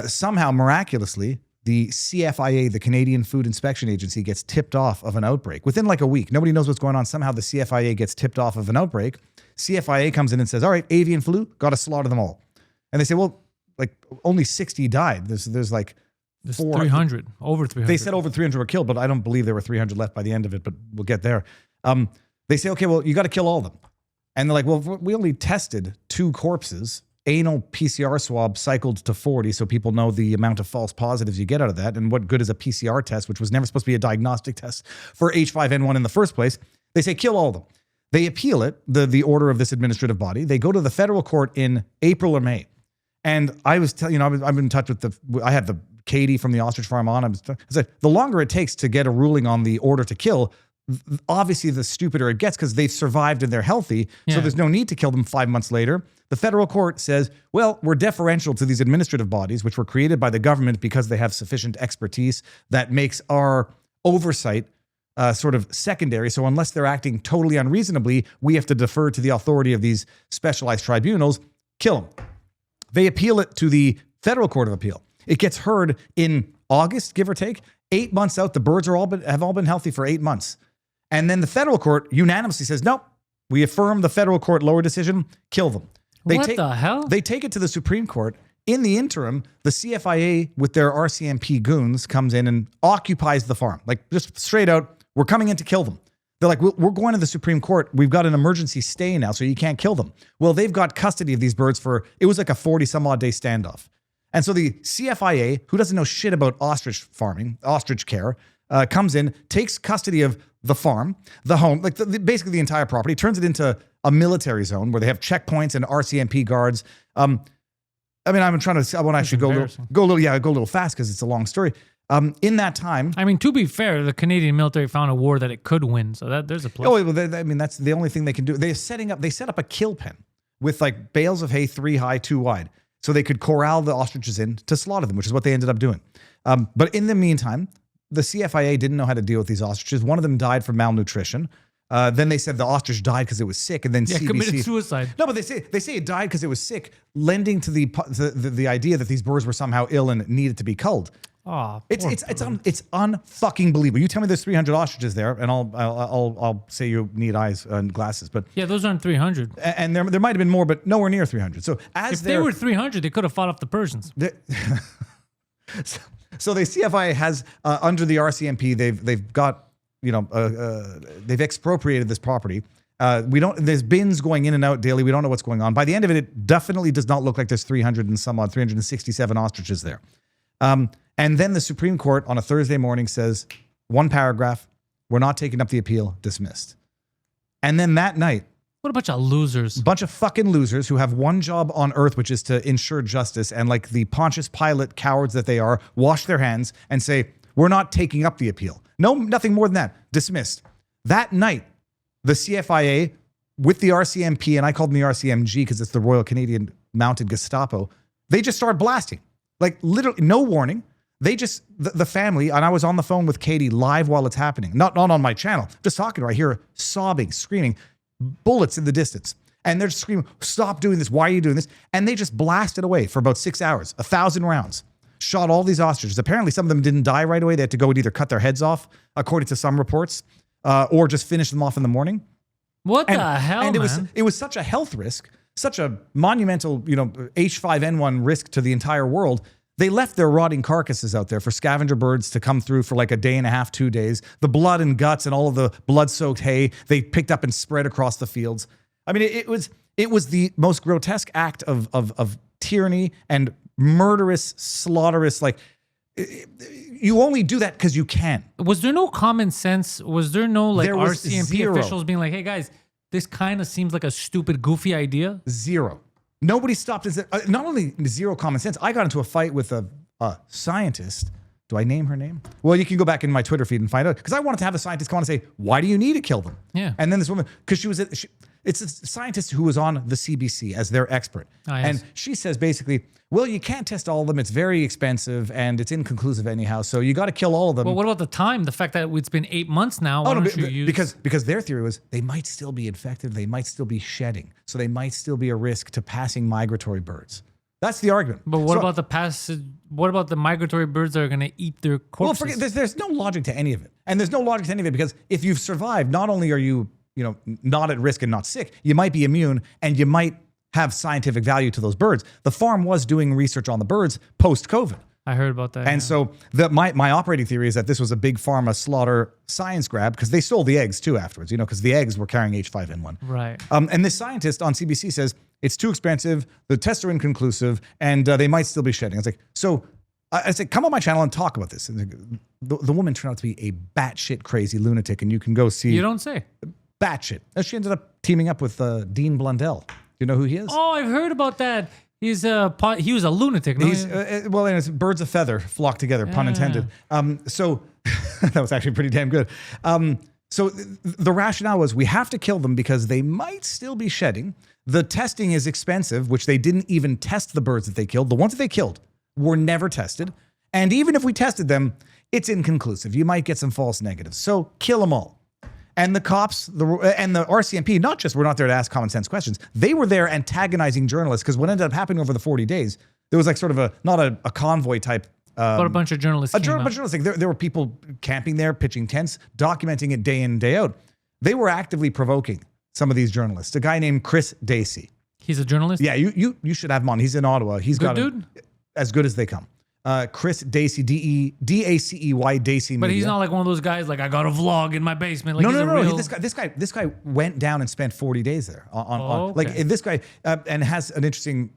Speaker 3: Somehow, miraculously, the CFIA, the Canadian Food Inspection Agency, gets tipped off of an outbreak within like a week. Nobody knows what's going on. Somehow the CFIA gets tipped off of an outbreak. CFIA comes in and says, all right, avian flu, got to slaughter them all. And they say, well, like only 60 died. There's like
Speaker 2: 300, over 300.
Speaker 3: They said over 300 were killed, but I don't believe there were 300 left by the end of it, but we'll get there. They say, okay, well, you got to kill all of them. And they're like, well, we only tested 2 corpses. Anal PCR swab cycled to 40, so people know the amount of false positives you get out of that. And what good is a PCR test, which was never supposed to be a diagnostic test for H5N1 in the first place? They say, kill all of them. They appeal it, the order of this administrative body. They go to the federal court in April or May. And I was telling I've been in touch with I had the Katie from the ostrich farm on. I said, the longer it takes to get a ruling on the order to kill, obviously the stupider it gets because they've survived and they're healthy. Yeah. So there's no need to kill them 5 months later. The federal court says, well, we're deferential to these administrative bodies, which were created by the government because they have sufficient expertise that makes our oversight sort of secondary. So unless they're acting totally unreasonably, we have to defer to the authority of these specialized tribunals. Kill them. They appeal it to the Federal Court of Appeal. It gets heard in August, give or take. 8 months out, the birds have all been healthy for 8 months. And then the federal court unanimously says, nope, we affirm the federal court lower decision, kill them.
Speaker 2: What the hell?
Speaker 3: They take it to the Supreme Court. In the interim, the CFIA with their RCMP goons comes in and occupies the farm. Like, just straight out, we're coming in to kill them. They're like, we're going to the Supreme Court. We've got an emergency stay now, so you can't kill them. Well, they've got custody of these birds it was like a 40-some-odd day standoff. And so the CFIA, who doesn't know shit about ostrich farming, ostrich care, comes in, takes custody of the farm, the home, like basically the entire property, turns it into a military zone where they have checkpoints and RCMP guards. I want to actually go a little fast because it's a long story. In that time,
Speaker 2: I mean, to be fair, the Canadian military found a war that it could win, so there's a plus.
Speaker 3: Oh, well, that's the only thing they can do. They set up a kill pen with like bales of hay, 3 high, 2 wide, so they could corral the ostriches in to slaughter them, which is what they ended up doing. But in the meantime, the CFIA didn't know how to deal with these ostriches. One of them died from malnutrition. Then they said the ostrich died because it was sick, and then CBC
Speaker 2: committed suicide.
Speaker 3: No, but they say it died because it was sick, lending to the idea that these birds were somehow ill and needed to be culled.
Speaker 2: Oh,
Speaker 3: it's unfucking believable. You tell me there's 300 ostriches there, and I'll say you need eyes and glasses. But
Speaker 2: yeah, those aren't 300.
Speaker 3: And there might have been more, but nowhere near 300. So
Speaker 2: if they were 300, they could have fought off the Persians.
Speaker 3: So the CFIA has under the RCMP, they've got they've expropriated this property. There's bins going in and out daily. We don't know what's going on. By the end of it, it definitely does not look like there's 367 ostriches there. And then the Supreme Court on a Thursday morning says, 1 paragraph, we're not taking up the appeal, dismissed. And then that night,
Speaker 2: what a bunch of losers.
Speaker 3: Bunch of fucking losers who have one job on earth, which is to ensure justice, and like the Pontius Pilate cowards that they are, wash their hands and say, we're not taking up the appeal. No, nothing more than that. Dismissed. That night, the CFIA with the RCMP, and I called them the RCMG because it's the Royal Canadian Mounted Gestapo, they just started blasting. Like literally no warning. They just, the family, and I was on the phone with Katie live while it's happening. Not on my channel, just talking to her. I hear her sobbing, screaming, bullets in the distance. And they're just screaming, stop doing this. Why are you doing this? And they just blasted away for about 6 hours, 1,000 rounds. Shot all these ostriches. Apparently some of them didn't die right away. They had to go and either cut their heads off, according to some reports. or just finish them off in the morning.
Speaker 2: What the hell,
Speaker 3: and
Speaker 2: man?
Speaker 3: it was such a health risk, such a monumental, H5N1 risk to the entire world. They left their rotting carcasses out there for scavenger birds to come through for like a day and a half, 2 days. The blood and guts and all of the blood-soaked hay they picked up and spread across the fields. I mean, it was the most grotesque act of tyranny and murderous, slaughterous. Like, you only do that because you can.
Speaker 2: Was there no common sense? Was there no like RCMP
Speaker 3: zero.
Speaker 2: officials being like, "Hey guys, this kind of seems like a stupid, goofy idea"?
Speaker 3: Zero. Nobody stopped and said, not only zero common sense, I got into a fight with a scientist. Do I name her name? Well, you can go back in my Twitter feed and find out. Because I wanted to have a scientist come on and say, why do you need to kill them?
Speaker 2: Yeah.
Speaker 3: And then this woman, because it's a scientist who was on the CBC as their expert.
Speaker 2: Oh, yes.
Speaker 3: And she says basically, well, you can't test all of them. It's very expensive and it's inconclusive anyhow. So you got to kill all of them.
Speaker 2: But what about the time? The fact that it's been 8 months now. Why don't you use...
Speaker 3: Because their theory was they might still be infected. They might still be shedding. So they might still be a risk to passing migratory birds. That's the argument.
Speaker 2: But what about the passage? What about the migratory birds that are going to eat their corpses?
Speaker 3: Well, there's no logic to any of it. And there's no logic to any of it because if you've survived, not only are you not at risk and not sick, you might be immune and you might have scientific value to those birds. The farm was doing research on the birds post-COVID.
Speaker 2: I heard about that.
Speaker 3: And so my operating theory is that this was a big pharma slaughter science grab because they stole the eggs too afterwards, because the eggs were carrying H5N1.
Speaker 2: Right.
Speaker 3: And this scientist on CBC says it's too expensive, the tests are inconclusive, and they might still be shedding. It's like, so I said, come on my channel and talk about this. And the woman turned out to be a batshit crazy lunatic, and you can go see.
Speaker 2: You don't say.
Speaker 3: Batshit. She ended up teaming up with Dean Blundell. You know who he is?
Speaker 2: Oh, I've heard about that. He was a lunatic. No?
Speaker 3: Well, and it's birds of feather flock together, pun intended. So that was actually pretty damn good. So the rationale was we have to kill them because they might still be shedding. The testing is expensive, which they didn't even test the birds that they killed. The ones that they killed were never tested. And even if we tested them, it's inconclusive. You might get some false negatives. So kill them all. And the cops and the RCMP, not just were not there to ask common sense questions, they were there antagonizing journalists because what ended up happening over the 40 days, there was like sort of not a convoy type.
Speaker 2: But a bunch of journalists.
Speaker 3: There were people camping there, pitching tents, documenting it day in, day out. They were actively provoking some of these journalists. A guy named Chris Dacey.
Speaker 2: He's a journalist?
Speaker 3: Yeah, you should have him on. He's in Ottawa. He's
Speaker 2: good dude?
Speaker 3: As good as they come. Chris Dacey, Dacey, Dacey.
Speaker 2: But he's not like one of those guys like I got a vlog in my basement. Like,
Speaker 3: no. This guy went down and spent 40 days there. Like this guy and has an interesting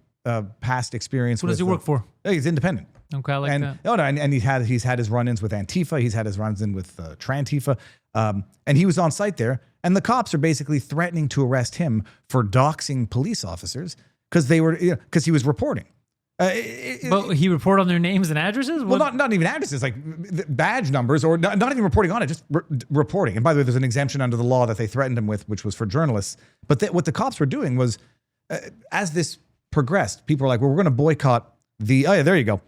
Speaker 3: past experience.
Speaker 2: What does he work for?
Speaker 3: He's independent.
Speaker 2: Okay, I like that.
Speaker 3: And he's had his run-ins with Antifa. He's had his run-ins with Trantifa. And he was on site there. And the cops are basically threatening to arrest him for doxing police officers because he was reporting.
Speaker 2: But he reported on their names and addresses?
Speaker 3: Well, not even addresses, like badge numbers, or not even reporting on it, just reporting. And by the way, there's an exemption under the law that they threatened him with, which was for journalists. But what the cops were doing was, as this progressed, people were like, well, we're going to boycott there you go.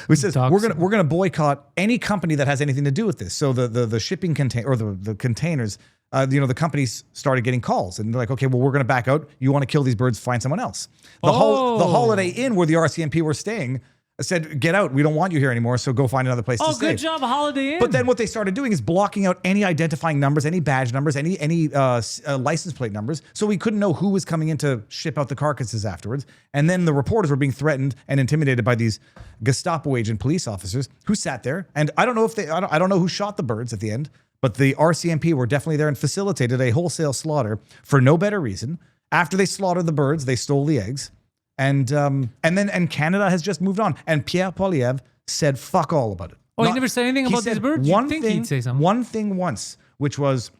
Speaker 3: We says we're going to boycott any company that has anything to do with this. So the shipping container or the containers, the companies started getting calls and they're like, okay, well, we're going to back out. You want to kill these birds? Find someone else. The Holiday Inn where the RCMP were staying said, get out. We don't want you here anymore. So go find another place to stay.
Speaker 2: Oh, good job, Holiday Inn.
Speaker 3: But then what they started doing is blocking out any identifying numbers, any badge numbers, any license plate numbers. So we couldn't know who was coming in to ship out the carcasses afterwards. And then the reporters were being threatened and intimidated by these Gestapo agent police officers who sat there. And I don't know if I don't know who shot the birds at the end, but the RCMP were definitely there and facilitated a wholesale slaughter for no better reason. After they slaughtered the birds, they stole the eggs. And Canada has just moved on. And Pierre Poilievre said fuck all about it.
Speaker 2: Oh, he never said anything about these birds? You'd think he'd say something.
Speaker 3: One thing once, which was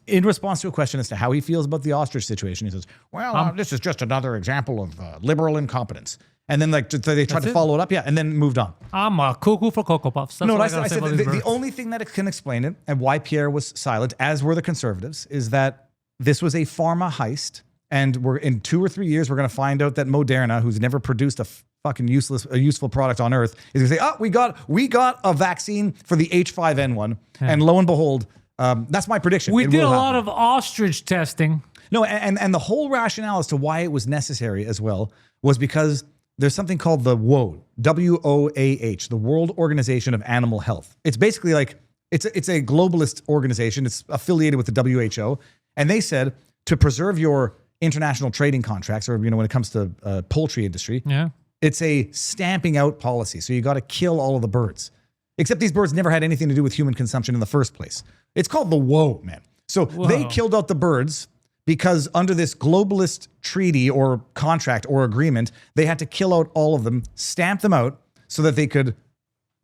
Speaker 3: in response to a question as to how he feels about the ostrich situation. He says, well, this is just another example of liberal incompetence. And then they tried to follow it up, and then moved on.
Speaker 2: I'm a cuckoo for Cocoa Puffs. That's
Speaker 3: I said the only thing that can explain it, and why Pierre was silent, as were the conservatives, is that this was a pharma heist. And we're in 2 or 3 years, we're going to find out that Moderna, who's never produced a fucking useful product on Earth, is going to say, "Oh, we got a vaccine for the H5N1," and lo and behold, that's my prediction.
Speaker 2: We did a lot of ostrich testing.
Speaker 3: No, and the whole rationale as to why it was necessary as well was because there's something called the WOAH, WOAH, the World Organization of Animal Health. It's basically like It's a globalist organization. It's affiliated with the WHO. And they said to preserve your international trading contracts, or, when it comes to poultry industry, it's a stamping out policy. So you got to kill all of the birds. Except these birds never had anything to do with human consumption in the first place. It's called the woe, man. So they killed out the birds because under this globalist treaty or contract or agreement, they had to kill out all of them, stamp them out so that they could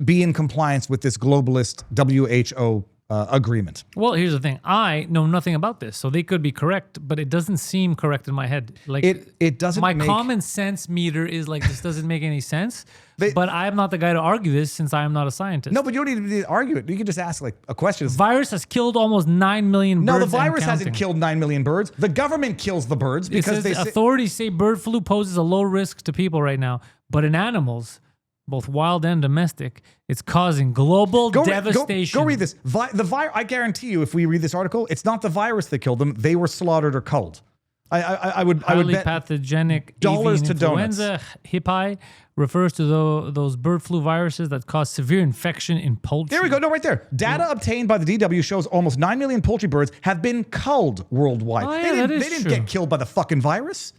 Speaker 3: be in compliance with this globalist WHO agreement.
Speaker 2: Well, here's the thing. I know nothing about this, so they could be correct, but it doesn't seem correct in my head. Like
Speaker 3: it doesn't.
Speaker 2: My common sense meter is like, this doesn't make any sense. But I'm not the guy to argue this since I am not a scientist.
Speaker 3: No, but you don't need to argue it. You can just ask like a question.
Speaker 2: Virus has killed almost 9 million birds.
Speaker 3: No, the virus hasn't killed 9 million birds. The government kills the birds because
Speaker 2: authorities say bird flu poses a low risk to people right now, but in animals, both wild and domestic, it's causing global devastation.
Speaker 3: Go read this. I guarantee you, if we read this article, it's not the virus that killed them. They were slaughtered or culled. I would bet
Speaker 2: pathogenic
Speaker 3: dollars
Speaker 2: avian
Speaker 3: to
Speaker 2: influenza
Speaker 3: donuts.
Speaker 2: Hippi refers to those bird flu viruses that cause severe infection in poultry.
Speaker 3: There we go. No, right there. Data obtained by the DW shows almost 9 million poultry birds have been culled worldwide.
Speaker 2: Oh, yeah,
Speaker 3: they didn't get killed by the fucking virus.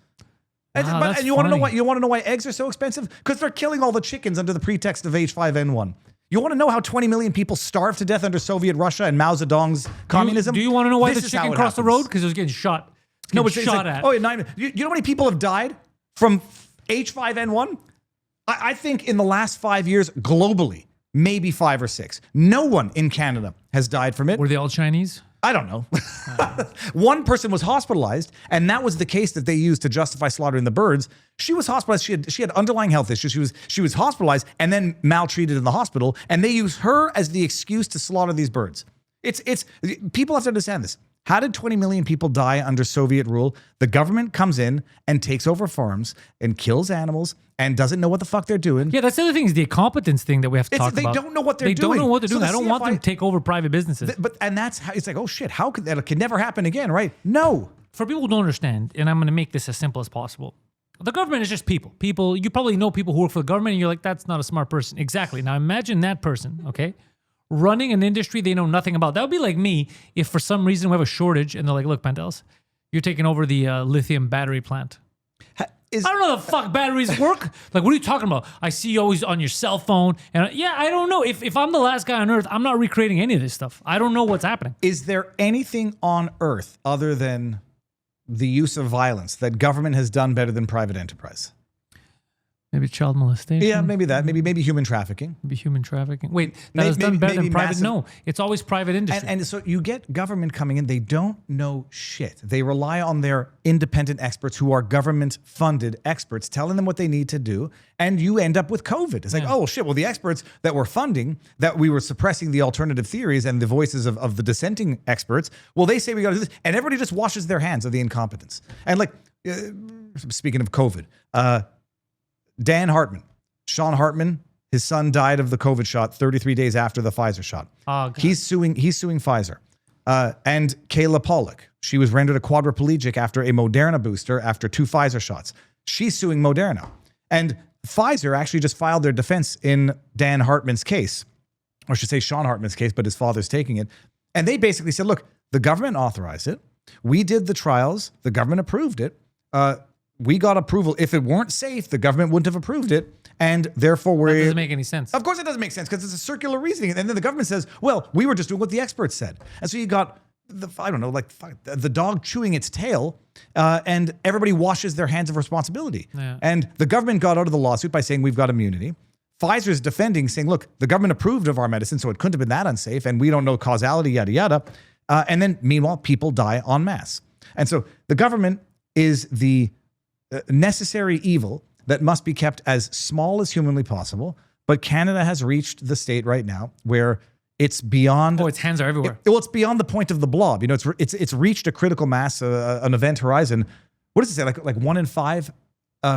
Speaker 2: Wow,
Speaker 3: and you want to know why? You want to know why eggs are so expensive? Because they're killing all the chickens under the pretext of H5N1. You want to know how 20 million people starved to death under Soviet Russia and Mao Zedong's communism?
Speaker 2: Do you want to know why the chicken crossed the road? Because it was getting shot. Shot at.
Speaker 3: Oh, yeah, you know how many people have died from H5N1? I think in the last 5 years, globally, maybe 5 or 6. No one in Canada has died from it.
Speaker 2: Were they all Chinese?
Speaker 3: I don't know. One person was hospitalized, and that was the case that they used to justify slaughtering the birds. She was hospitalized. She had underlying health issues. She was hospitalized and then maltreated in the hospital, and they used her as the excuse to slaughter these birds. It's people have to understand this. How did 20 million people die under Soviet rule? The government comes in and takes over farms and kills animals and doesn't know what the fuck they're doing.
Speaker 2: Yeah, that's the other thing is the incompetence thing that we have to talk about.
Speaker 3: They don't know what they're doing.
Speaker 2: They don't know what they're doing. I don't
Speaker 3: CFI,
Speaker 2: want them to take over private businesses.
Speaker 3: And that's how it's like, oh shit, how could that? It can never happen again, right? No.
Speaker 2: For people who don't understand, and I'm going to make this as simple as possible. The government is just people. People, you probably know people who work for the government and you're like, that's not a smart person. Exactly. Now imagine that person, okay? Running an industry they know nothing about. That would be like me if for some reason we have a shortage and they're like, look, Pantelis, you're taking over the lithium battery plant. I don't know how the fuck batteries work. Like, what are you talking about? I see you always on your cell phone. And I don't know. If I'm the last guy on earth, I'm not recreating any of this stuff. I don't know what's happening.
Speaker 3: Is there anything on earth other than the use of violence that government has done better than private enterprise?
Speaker 2: Maybe child molestation.
Speaker 3: Yeah, maybe that. Maybe human trafficking.
Speaker 2: Maybe human trafficking. Wait, that is done better than private? No, it's always private industry.
Speaker 3: And so you get government coming in. They don't know shit. They rely on their independent experts who are government-funded experts telling them what they need to do. And you end up with COVID. It's like, oh, shit. Well, the experts that were funding, that we were suppressing the alternative theories and the voices of the dissenting experts, well, they say we got to do this. And everybody just washes their hands of the incompetence. And like, speaking of COVID, Dan Hartman, Sean Hartman, his son died of the COVID shot 33 days after the Pfizer shot.
Speaker 2: Oh, God.
Speaker 3: He's suing Pfizer. And Kayla Pollack, she was rendered a quadriplegic after a Moderna booster after 2 Pfizer shots. She's suing Moderna. And Pfizer actually just filed their defense in Dan Hartman's case, or I should say Sean Hartman's case, but his father's taking it. And they basically said, look, the government authorized it. We did the trials. The government approved it. We got approval. If it weren't safe, the government wouldn't have approved it. And therefore,
Speaker 2: that doesn't make any sense.
Speaker 3: Of course it doesn't make sense because it's a circular reasoning. And then the government says, well, we were just doing what the experts said. And so you got, the dog chewing its tail and everybody washes their hands of responsibility. Yeah. And the government got out of the lawsuit by saying we've got immunity. Pfizer's defending, saying, look, the government approved of our medicine, so it couldn't have been that unsafe. And we don't know causality, yada, yada. And then meanwhile, people die en masse. And so the government is the necessary evil that must be kept as small as humanly possible. But Canada has reached the state right now where it's beyond.
Speaker 2: Oh, its hands are everywhere.
Speaker 3: It's beyond the point of the blob. You know, it's reached a critical mass, an event horizon. What does it say? Like 1 in 5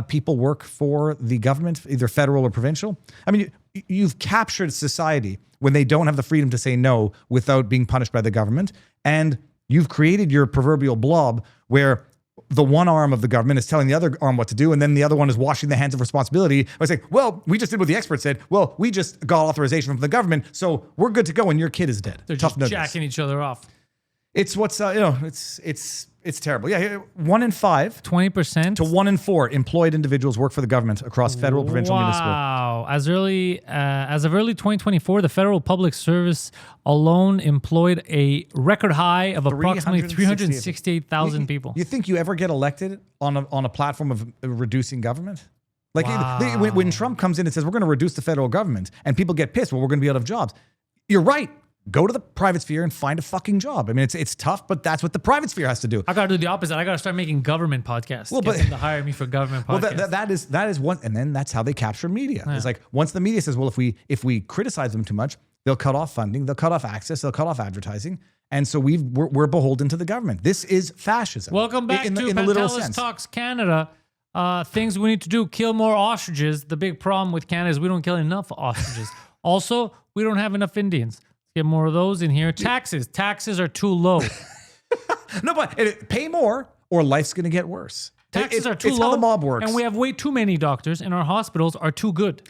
Speaker 3: people work for the government, either federal or provincial. I mean, you've captured society when they don't have the freedom to say no without being punished by the government, and you've created your proverbial blob where the one arm of the government is telling the other arm what to do, and then the other one is washing the hands of responsibility by saying, well, we just did what the expert said. Well, we just got authorization from the government, so we're good to go, and your kid is dead.
Speaker 2: They're just jacking each other off.
Speaker 3: It's what's, it's terrible. Yeah, 1 in 5.
Speaker 2: 20%?
Speaker 3: To 1 in 4 employed individuals work for the government across federal, provincial, municipal.
Speaker 2: Wow. As of early 2024, the Federal Public Service alone employed a record high of approximately 368,000 people.
Speaker 3: You think you ever get elected on a platform of reducing government? Like when Trump comes in and says, we're going to reduce the federal government, and people get pissed, well, we're going to be out of jobs. You're right. Go to the private sphere and find a fucking job. I mean, it's tough, but that's what the private sphere has to do.
Speaker 2: I got to do the opposite. I got to start making government podcasts. Well, get them to hire me for government podcasts.
Speaker 3: Well, that is one, and then that's how they capture media. Yeah. It's like once the media says, well, if we criticize them too much, they'll cut off funding, they'll cut off access, they'll cut off advertising, and so we're beholden to the government. This is fascism.
Speaker 2: Welcome back to Pantelis Talks Canada. Things we need to do: kill more ostriches. The big problem with Canada is we don't kill enough ostriches. Also, we don't have enough Indians. Get more of those in here. Taxes are too low.
Speaker 3: No, but pay more or life's going to get worse.
Speaker 2: Taxes are too low.
Speaker 3: It's how the mob works.
Speaker 2: And we have way too many doctors, and our hospitals are too good.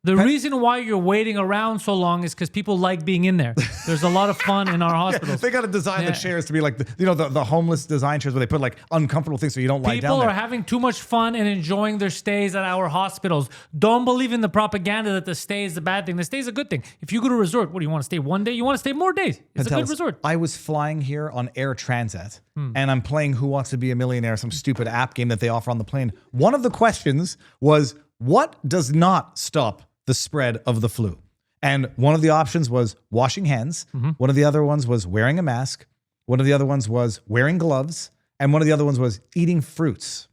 Speaker 2: The reason why you're waiting around so long is because people like being in there. There's a lot of fun in our hospitals.
Speaker 3: They got to design the chairs to be like the homeless design chairs where they put like uncomfortable things so you don't lie down there.
Speaker 2: People are having too much fun and enjoying their stays at our hospitals. Don't believe in the propaganda that the stay is the bad thing. The stay is a good thing. If you go to a resort, what do you want to stay one day? You want to stay more days. It's a good resort.
Speaker 3: I was flying here on Air Transat and I'm playing Who Wants to Be a Millionaire, some stupid app game that they offer on the plane. One of the questions was, what does not stop the spread of the flu? And one of the options was washing hands. One of the other ones was wearing a mask. One of the other ones was wearing gloves. And one of the other ones was eating fruits.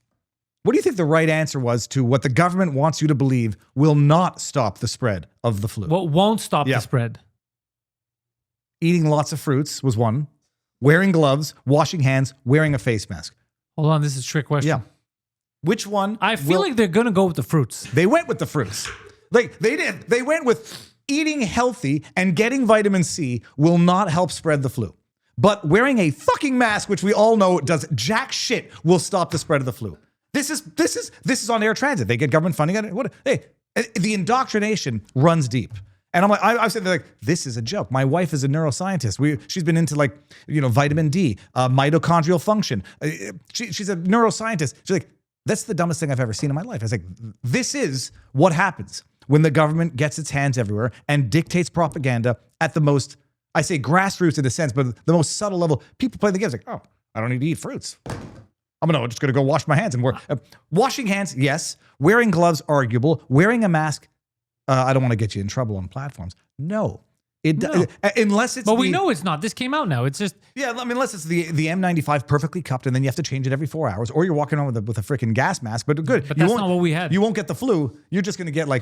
Speaker 3: What do you think the right answer was to what the government wants you to believe will not stop the spread of the flu?
Speaker 2: What won't stop the spread?
Speaker 3: Eating lots of fruits was one. Wearing gloves, washing hands, wearing a face mask.
Speaker 2: Hold on, this is a trick question.
Speaker 3: Yeah. Which one?
Speaker 2: I feel like they're going to go with the fruits.
Speaker 3: They went with the fruits. Like they did. They went with eating healthy and getting vitamin C will not help spread the flu. But wearing a fucking mask, which we all know does jack shit, will stop the spread of the flu. This is on Air Transit. They get government funding. The indoctrination runs deep. And I'm like, I've said like, this is a joke. My wife is a neuroscientist. She's been into like, vitamin D, mitochondrial function. She's a neuroscientist. She's like, that's the dumbest thing I've ever seen in my life. I was like, this is what happens when the government gets its hands everywhere and dictates propaganda at the most, I say grassroots in a sense, but the most subtle level. People play the games like, oh, I don't need to eat fruits. I'm just going to go wash my hands and wear. Washing hands, yes. Wearing gloves, arguable. Wearing a mask, I don't want to get you in trouble on platforms. No. Unless it's.
Speaker 2: But we know it's not. This came out now. It's just.
Speaker 3: Yeah, I mean, unless it's the N95 perfectly cupped, and then you have to change it every 4 hours, or you're walking around with a freaking gas mask. But good.
Speaker 2: But that's not what we had.
Speaker 3: You won't get the flu. You're just gonna get like.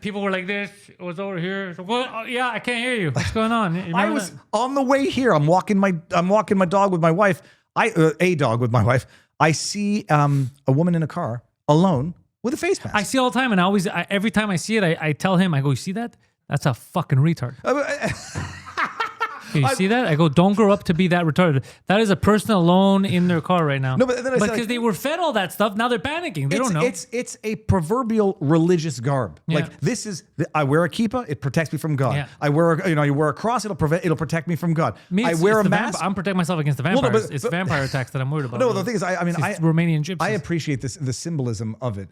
Speaker 2: People were like this. It was over here. So, yeah, I can't hear you. What's going on?
Speaker 3: I was on the way here. I'm walking my dog with my wife. A dog with my wife. I see a woman in a car alone with a face mask.
Speaker 2: I see all the time, and every time I see it, I tell him, I go, you see that? That's a fucking retard. Can you see that? I go, don't grow up to be that retarded. That is a person alone in their car right now.
Speaker 3: No, but because
Speaker 2: they were fed all that stuff, now they're panicking. They don't know.
Speaker 3: It's a proverbial religious garb. Yeah. Like this is, I wear a kippah, it protects me from God. Yeah. I wear, you wear a cross, it'll protect me from God.
Speaker 2: I wear a mask. I'm protecting myself against the vampires. Well, no, it's vampire attacks that I'm worried about.
Speaker 3: No, the thing is, it's
Speaker 2: Romanian gypsies.
Speaker 3: I appreciate the symbolism of it,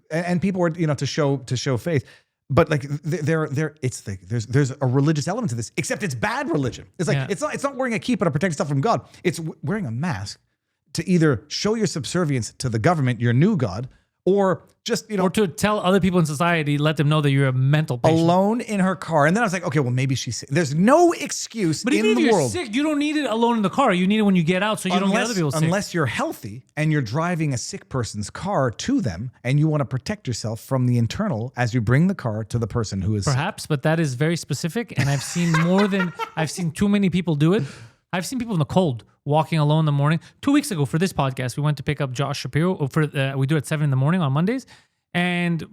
Speaker 3: and people are, to show faith. But like there's a religious element to this, except it's bad religion. It's like it's not wearing a kippah to protect yourself from God. It's wearing a mask to either show your subservience to the government, your new God, or just
Speaker 2: or to tell other people in society, let them know that you're a mental patient.
Speaker 3: Alone in her car. And then I was like, okay, well maybe she's sick. There's no excuse in the world. But even if you're
Speaker 2: sick, you don't need it alone in the car. You need it when you get out, so you don't get other people sick.
Speaker 3: Unless you're healthy and you're driving a sick person's car to them, and you want to protect yourself from the internal as you bring the car to the person who is
Speaker 2: perhaps, but that is very specific, and I've seen too many people do it. I've seen people in the cold walking alone in the morning. 2 weeks ago for this podcast, we went to pick up Josh Shapiro. We do it at 7 in the morning on Mondays, and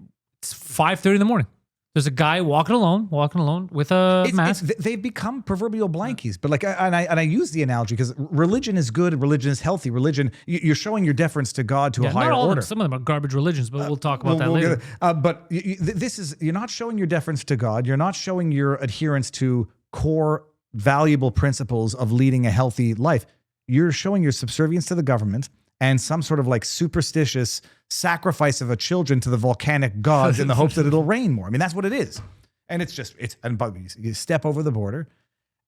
Speaker 2: it's 5:30 in the morning. There's a guy walking alone with a mask.
Speaker 3: They've become proverbial blankies. But like, I use the analogy because religion is good. Religion is healthy. Religion, you're showing your deference to God to a higher
Speaker 2: not all
Speaker 3: order.
Speaker 2: Of them. Some of them are garbage religions, but we'll talk about that later.
Speaker 3: But you're not showing your deference to God. You're not showing your adherence to core valuable principles of leading a healthy life. You're showing your subservience to the government and some sort of like superstitious sacrifice of a children to the volcanic gods in the hopes that it'll rain more. I mean, that's what it is. And you step over the border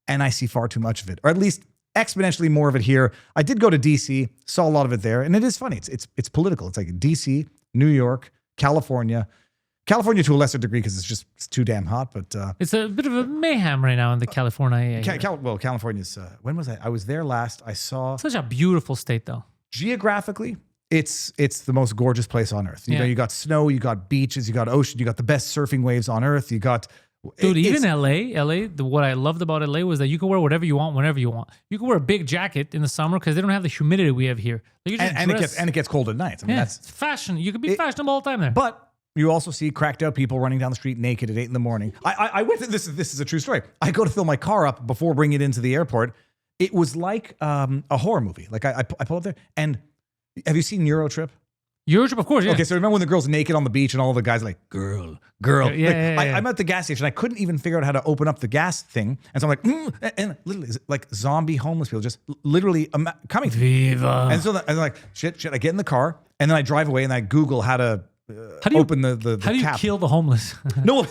Speaker 3: and I see far too much of it, or at least exponentially more of it here. I did go to DC, saw a lot of it there. And it is funny. It's political. It's like DC, New York, California to a lesser degree because it's too damn hot. But
Speaker 2: it's a bit of a mayhem right now in the California.
Speaker 3: California's, when was I? I was there last. I saw.
Speaker 2: Such a beautiful state though.
Speaker 3: Geographically, it's the most gorgeous place on earth. You got snow, you got beaches, you got ocean, you got the best surfing waves on earth. You got
Speaker 2: even LA. What I loved about LA was that you can wear whatever you want whenever you want. You can wear a big jacket in the summer because they don't have the humidity we have here. Like
Speaker 3: it gets cold at night. I mean, that's
Speaker 2: fashion. You can be fashionable all the time there.
Speaker 3: But you also see cracked out people running down the street naked at 8 a.m. I went to this is a true story. I go to fill my car up before bringing it into the airport. It was like a horror movie. Like I pull up there, and have you seen Eurotrip?
Speaker 2: Eurotrip, of course, yeah.
Speaker 3: Okay, so remember when the girl's naked on the beach and all the guys are like, girl. I'm at the gas station. I couldn't even figure out how to open up the gas thing. And so I'm like, and literally, it's like zombie homeless people just literally coming.
Speaker 2: Viva.
Speaker 3: And so I'm like, shit. I get in the car and then I drive away and I Google how to open the
Speaker 2: How do you
Speaker 3: cap.
Speaker 2: kill the homeless?
Speaker 3: No,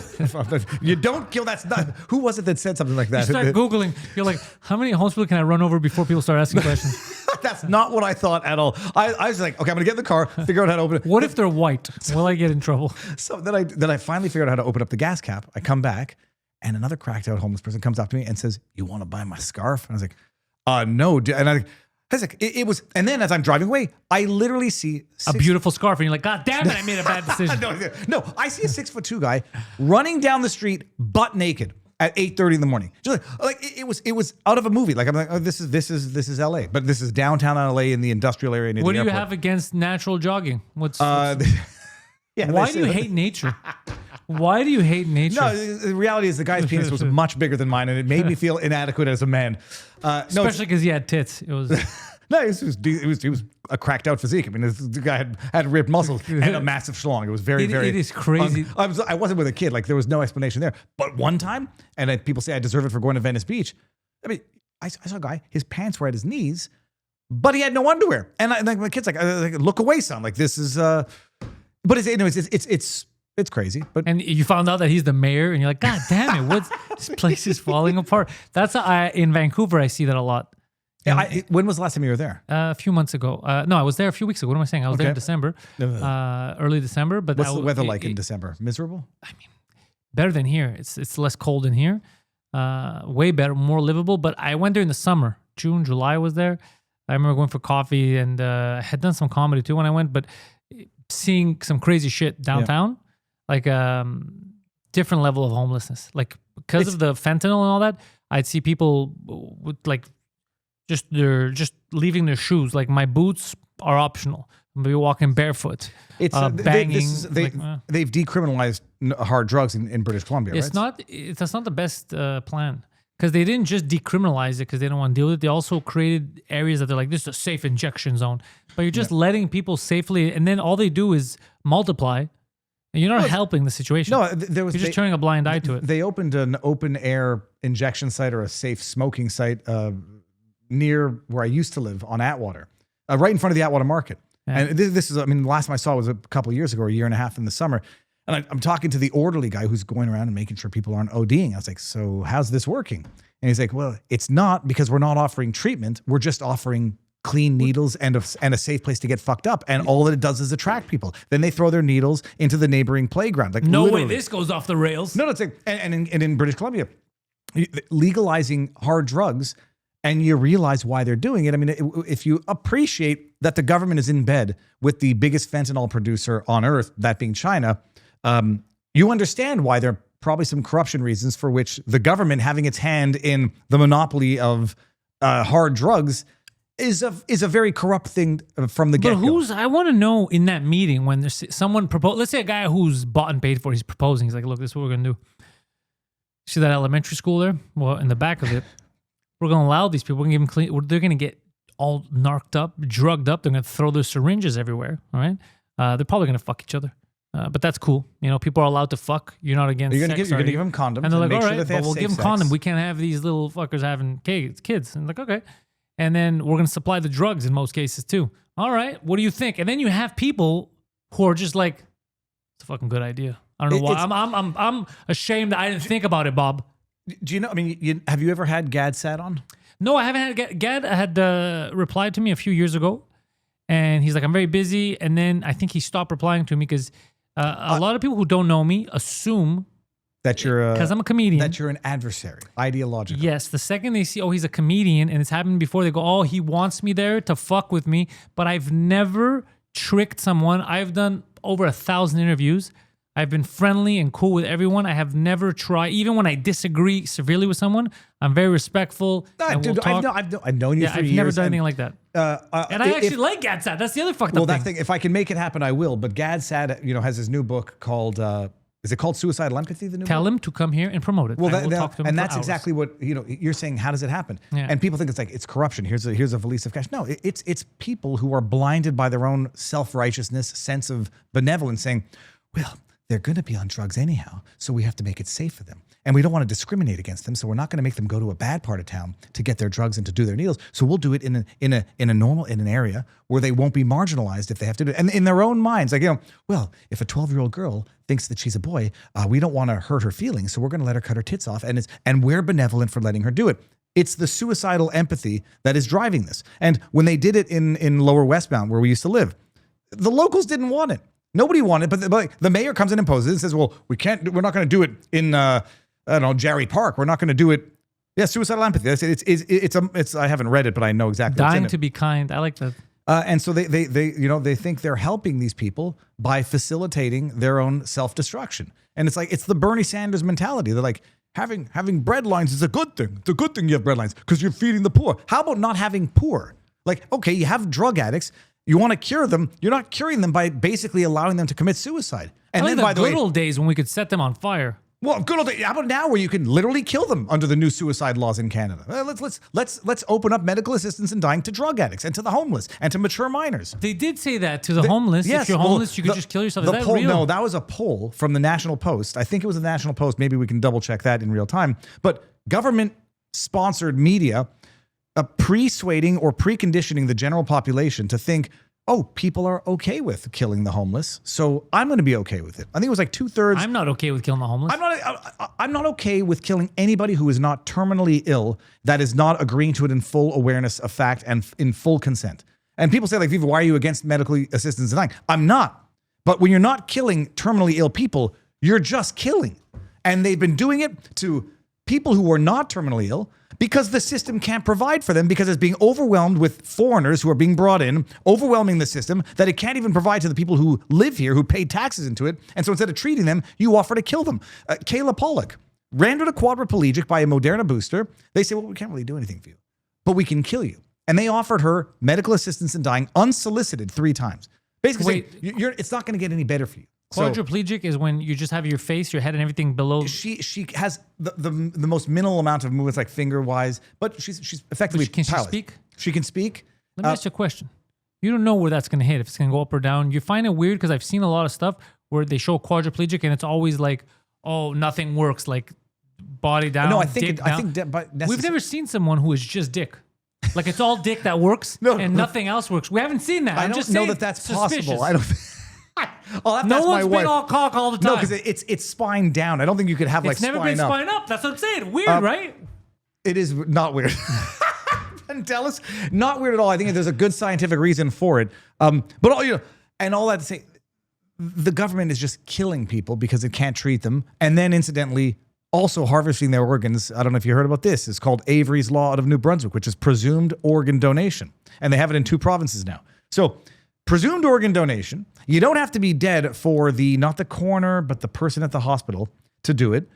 Speaker 3: you don't kill. That's not. Who was it that said something like that?
Speaker 2: You start Googling. You're like, how many homeless people can I run over before people start asking questions?
Speaker 3: That's not what I thought at all. I was like, okay, I'm gonna get in the car, figure out how to open it.
Speaker 2: What if they're white? Will I get in trouble?
Speaker 3: So then I finally figured out how to open up the gas cap. I come back, and another cracked out homeless person comes up to me and says, "You want to buy my scarf?" And I was like, "No." And I was like, it was. And then as I'm driving away, I literally see
Speaker 2: a beautiful scarf, and you're like, God damn it, I made a bad decision.
Speaker 3: No, I see a 6'2" guy running down the street butt naked at 8:30 in the morning. Just like it was out of a movie. Like I'm like, oh, this is LA, but this is downtown LA in the industrial area.
Speaker 2: What do you have against natural jogging? Why do you hate nature? Why do you hate nature?
Speaker 3: No, the reality is the guy's penis was much bigger than mine, and it made me feel inadequate as a man.
Speaker 2: Especially because he had tits. It was.
Speaker 3: No, he was a cracked out physique. I mean, the guy had ripped muscles and a massive schlong. It was very.
Speaker 2: It is crazy.
Speaker 3: I wasn't with a kid. Like there was no explanation there. But one time, and people say I deserve it for going to Venice Beach. I mean, I saw a guy. His pants were at his knees, but he had no underwear. And my kid's like, look away, son. Like this is. But it's crazy.
Speaker 2: And you found out that he's the mayor, and you're like, God damn it! This place is falling apart. That's in Vancouver. I see that a lot.
Speaker 3: Yeah, when was the last time you were there?
Speaker 2: A few months ago. No, I was there a few weeks ago. What am I saying? I was there in December, early December. But
Speaker 3: what's the weather like in December? Miserable?
Speaker 2: I mean, better than here. It's less cold in here. Way better, more livable. But I went there in the summer. June, July was there. I remember going for coffee, and I had done some comedy too when I went. But seeing some crazy shit downtown, like different level of homelessness. Like because of the fentanyl and all that, I'd see people with like. They're just leaving their shoes. Like my boots are optional. I'm gonna be walking barefoot. It's banging.
Speaker 3: They've decriminalized hard drugs in British Columbia.
Speaker 2: It's
Speaker 3: right?
Speaker 2: That's not the best plan because they didn't just decriminalize it because they don't want to deal with it. They also created areas that they're like, this is a safe injection zone. But you're just letting people safely, and then all they do is multiply. And you're not helping the situation.
Speaker 3: No,
Speaker 2: you're just turning a blind eye to it.
Speaker 3: They opened an open air injection site or a safe smoking site. Near where I used to live on Atwater, right in front of the Atwater Market. Yeah. And this is, I mean, the last time I saw it was a couple of years ago, a year and a half in the summer. And I'm talking to the orderly guy who's going around and making sure people aren't ODing. I was like, so how's this working? And he's like, well, it's not because we're not offering treatment. We're just offering clean needles and a safe place to get fucked up. And all that it does is attract people. Then they throw their needles into the neighboring playground. Like
Speaker 2: no way this goes off the rails.
Speaker 3: No, it's like, and in British Columbia, legalizing hard drugs, and you realize why they're doing it. I mean, if you appreciate that the government is in bed with the biggest fentanyl producer on earth, that being China, you understand why there are probably some corruption reasons for which the government having its hand in the monopoly of hard drugs is a very corrupt thing from the get-go.
Speaker 2: But I want to know in that meeting when there's someone propose. Let's say a guy who's bought and paid for, he's proposing. He's like, look, this is what we're going to do. See that elementary school there? Well, in the back of it, we're going to allow these people. We're going to give them clean. They're going to get all narked up, drugged up. They're going to throw their syringes everywhere. All right. They're probably going to fuck each other. But that's cool. You know, people are allowed to fuck. You're not against
Speaker 3: You're
Speaker 2: sex.
Speaker 3: You're going to give them condoms.
Speaker 2: And they're like,
Speaker 3: make
Speaker 2: all
Speaker 3: sure
Speaker 2: right,
Speaker 3: that
Speaker 2: but we'll give them condom. We can't have these little fuckers having kids. And like, okay. And then we're going to supply the drugs in most cases too. All right. What do you think? And then you have people who are just like, it's a fucking good idea. I don't know why. I'm ashamed that I didn't think about it, Bob.
Speaker 3: Do you know, I mean, have you ever had GAD-SAD on?
Speaker 2: No, I haven't had. Gad had replied to me a few years ago, and he's like, I'm very busy. And then I think he stopped replying to me because a lot of people who don't know me assume
Speaker 3: that you're
Speaker 2: because I'm a comedian.
Speaker 3: That you're an adversary, ideological.
Speaker 2: Yes, the second they see, oh, he's a comedian, and it's happened before, they go, oh, he wants me there to fuck with me. But I've never tricked someone. I've done over 1,000 interviews. I've been friendly and cool with everyone. I have never tried, even when I disagree severely with someone, I'm very respectful.
Speaker 3: I've known you for
Speaker 2: I've
Speaker 3: years.
Speaker 2: Never done anything like that. And I actually like GAD-SAD. That's the other fucked up thing.
Speaker 3: That thing, if I can make it happen, I will. But GAD-SAD, has his new book called, is it called Suicidal Empathy? The new
Speaker 2: Tell
Speaker 3: book?
Speaker 2: him to come here and promote it.
Speaker 3: Well,
Speaker 2: talk to him
Speaker 3: and
Speaker 2: for
Speaker 3: that's
Speaker 2: hours.
Speaker 3: exactly what you're saying. How does it happen?
Speaker 2: Yeah.
Speaker 3: And people think it's like it's corruption. Here's a valise of cash. No, it's people who are blinded by their own self-righteousness, sense of benevolence, saying, well, they're going to be on drugs anyhow, so we have to make it safe for them. And we don't want to discriminate against them, so we're not going to make them go to a bad part of town to get their drugs and to do their needles. So we'll do it in an area where they won't be marginalized if they have to do it. And in their own minds, like, well, if a 12-year-old girl thinks that she's a boy, we don't want to hurt her feelings, so we're going to let her cut her tits off, and we're benevolent for letting her do it. It's the suicidal empathy that is driving this. And when they did it in Lower Westbound, where we used to live, the locals didn't want it. Nobody wanted, but the mayor comes in and imposes it and says, well, we're not going to do it in, Jarry Park. We're not going to do it. Yeah, suicidal empathy. It's I haven't read it, but I know exactly what's in it.
Speaker 2: Dying to be kind. I like that.
Speaker 3: And so they think they're helping these people by facilitating their own self-destruction. And it's like, it's the Bernie Sanders mentality. They're like, having bread lines is a good thing. It's a good thing you have bread lines because you're feeding the poor. How about not having poor? Like, okay, you have drug addicts. You want to cure them. You're not curing them by basically allowing them to commit suicide. And then, by the way,
Speaker 2: good old days when we could set them on fire.
Speaker 3: Well, good old days. How about now, where you can literally kill them under the new suicide laws in Canada? Let's open up medical assistance in dying to drug addicts and to the homeless and to mature minors.
Speaker 2: They did say that to the homeless.
Speaker 3: Yes,
Speaker 2: if you're homeless, you could just kill yourself. Is that real?
Speaker 3: No, that was a poll from the National Post. I think it was the National Post. Maybe we can double check that in real time. But government-sponsored media pre-suading or preconditioning the general population to think, oh, people are okay with killing the homeless, so I'm going to be okay with it. I think it was like 2/3.
Speaker 2: I'm not okay with killing the homeless.
Speaker 3: I'm not okay with killing anybody who is not terminally ill, that is not agreeing to it in full awareness of fact and in full consent. And people say, like, Viva, why are you against medical assistance in dying? I'm not. But when you're not killing terminally ill people, you're just killing. And they've been doing it to people who are not terminally ill, because the system can't provide for them, because it's being overwhelmed with foreigners who are being brought in, overwhelming the system, that it can't even provide to the people who live here, who paid taxes into it. And so instead of treating them, you offer to kill them. Kayla Pollock, rendered a quadriplegic by a Moderna booster. They say, well, we can't really do anything for you, but we can kill you. And they offered her medical assistance in dying unsolicited 3 times. Basically, it's not going to get any better for you.
Speaker 2: Quadriplegic is when you just have your face, your head, and everything below.
Speaker 3: She has the most minimal amount of movements, like finger wise, but she's effectively.
Speaker 2: Can she speak?
Speaker 3: She can speak.
Speaker 2: Let me ask you a question. You don't know where that's going to hit, if it's going to go up or down. You find it weird because I've seen a lot of stuff where they show quadriplegic and it's always like, oh, nothing works, like body down.
Speaker 3: No, I
Speaker 2: think we've never seen someone who is just dick. Like it's all dick that works and nothing else works. We haven't seen that.
Speaker 3: I don't know that that's possible. I don't.
Speaker 2: No one's been all cock all the time.
Speaker 3: No, because it's spine down. I don't think you could have like spine up.
Speaker 2: It's never been spine up. That's what I'm saying. Weird, right?
Speaker 3: It is not weird. Pantelis, not weird at all. I think there's a good scientific reason for it. But all that to say, the government is just killing people because it can't treat them, and then incidentally also harvesting their organs. I don't know if you heard about this. It's called Avery's Law out of New Brunswick, which is presumed organ donation, and they have it in 2 provinces now. So. Presumed organ donation. You don't have to be dead for not the coroner, but the person at the hospital to do it.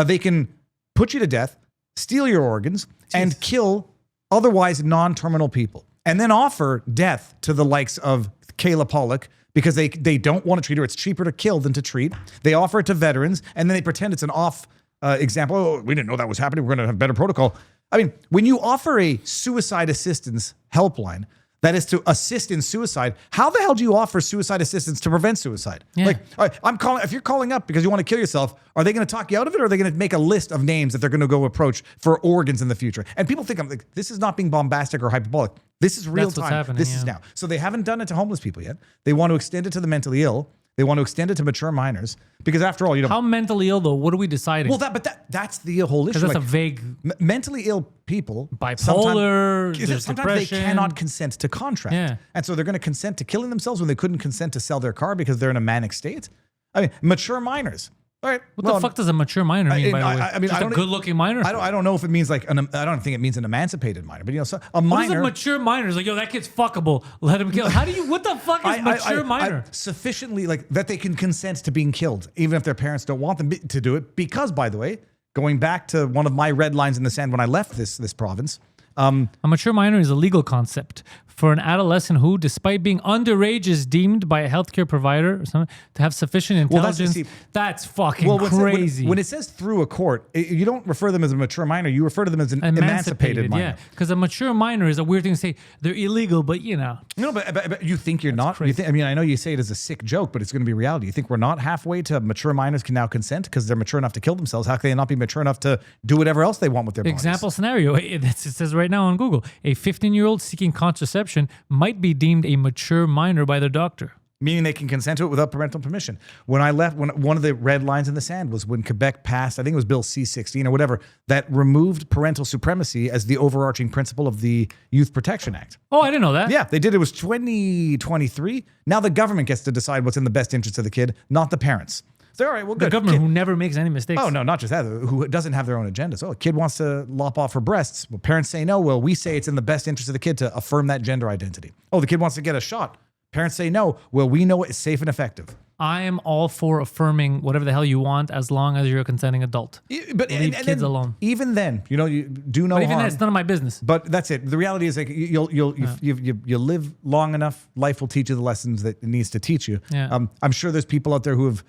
Speaker 3: They can put you to death, steal your organs, and kill otherwise non-terminal people. and then offer death to the likes of Kayla Pollock because they don't want to treat her. It's cheaper to kill than to treat. They offer it to veterans, and then they pretend it's an off example. Oh, we didn't know that was happening. We're going to have better protocol. I mean, when you offer a suicide assistance helpline that is to assist in suicide, how the hell do you offer suicide assistance to prevent suicide?
Speaker 2: Yeah.
Speaker 3: Like, all right, I'm calling. If you're calling up because you want to kill yourself, are they going to talk you out of it, or are they going to make a list of names that they're going to go approach for organs in the future? And people think I'm like, this is not being bombastic or hyperbolic. This is real
Speaker 2: That's what's
Speaker 3: time.
Speaker 2: happening,
Speaker 3: This is now. So they haven't done it to homeless people yet. They want to extend it to the mentally ill. They want to extend it to mature minors because, after all,
Speaker 2: How mentally ill though? What are we deciding?
Speaker 3: Well, that's the whole issue.
Speaker 2: Because that's a vague.
Speaker 3: Mentally ill people,
Speaker 2: Bipolar,
Speaker 3: sometimes they
Speaker 2: depression.
Speaker 3: cannot consent to contract.
Speaker 2: Yeah.
Speaker 3: And so they're going to consent to killing themselves when they couldn't consent to sell their car because they're in a manic state. I mean, mature minors. All right.
Speaker 2: What the fuck does a mature minor mean? By the way,
Speaker 3: I mean,
Speaker 2: just a good-looking minor.
Speaker 3: I don't know if it means like I don't think it means an emancipated minor, but so a
Speaker 2: What is
Speaker 3: minor.
Speaker 2: a mature minor? It's like, yo, that kid's fuckable. Let him kill. How do you? What the fuck is mature minor?
Speaker 3: Sufficiently like that they can consent to being killed, even if their parents don't want them to do it. Because, by the way, going back to one of my red lines in the sand when I left this province.
Speaker 2: A mature minor is a legal concept for an adolescent who, despite being underage, is deemed by a healthcare provider or something to have sufficient intelligence. That's fucking crazy.
Speaker 3: When it says through a court, you don't refer them as a mature minor. You refer to them as an emancipated minor.
Speaker 2: Yeah, because a mature minor is a weird thing to say. They're illegal, but you know.
Speaker 3: No, but you think you're not. You think, I mean, I know you say it as a sick joke, but it's going to be reality. You think we're not halfway to mature minors can now consent because they're mature enough to kill themselves. How can they not be mature enough to do whatever else they want with their bodies?
Speaker 2: Example scenario. It says right now on Google, a 15-year-old seeking contraception might be deemed a mature minor by their doctor.
Speaker 3: Meaning they can consent to it without parental permission. When I left, one of the red lines in the sand was when Quebec passed, I think it was Bill C-16 or whatever, that removed parental supremacy as the overarching principle of the Youth Protection Act.
Speaker 2: Oh, I didn't know that.
Speaker 3: Yeah, they did. It was 2023. Now the government gets to decide what's in the best interest of the kid, not the parents. So, all right, well, good.
Speaker 2: The government who never makes any mistakes.
Speaker 3: Oh, no, not just that. Who doesn't have their own agendas. Oh, a kid wants to lop off her breasts. Well, parents say no. Well, we say it's in the best interest of the kid to affirm that gender identity. Oh, the kid wants to get a shot. Parents say no. Well, we know it's safe and effective.
Speaker 2: I am all for affirming whatever the hell you want as long as you're a consenting adult.
Speaker 3: But
Speaker 2: Leave kids alone.
Speaker 3: Even then, you do no harm.
Speaker 2: But even then, it's none of my business.
Speaker 3: But that's it. The reality is, like, you live long enough, life will teach you the lessons that it needs to teach you.
Speaker 2: Yeah.
Speaker 3: I'm sure there's people out there who have,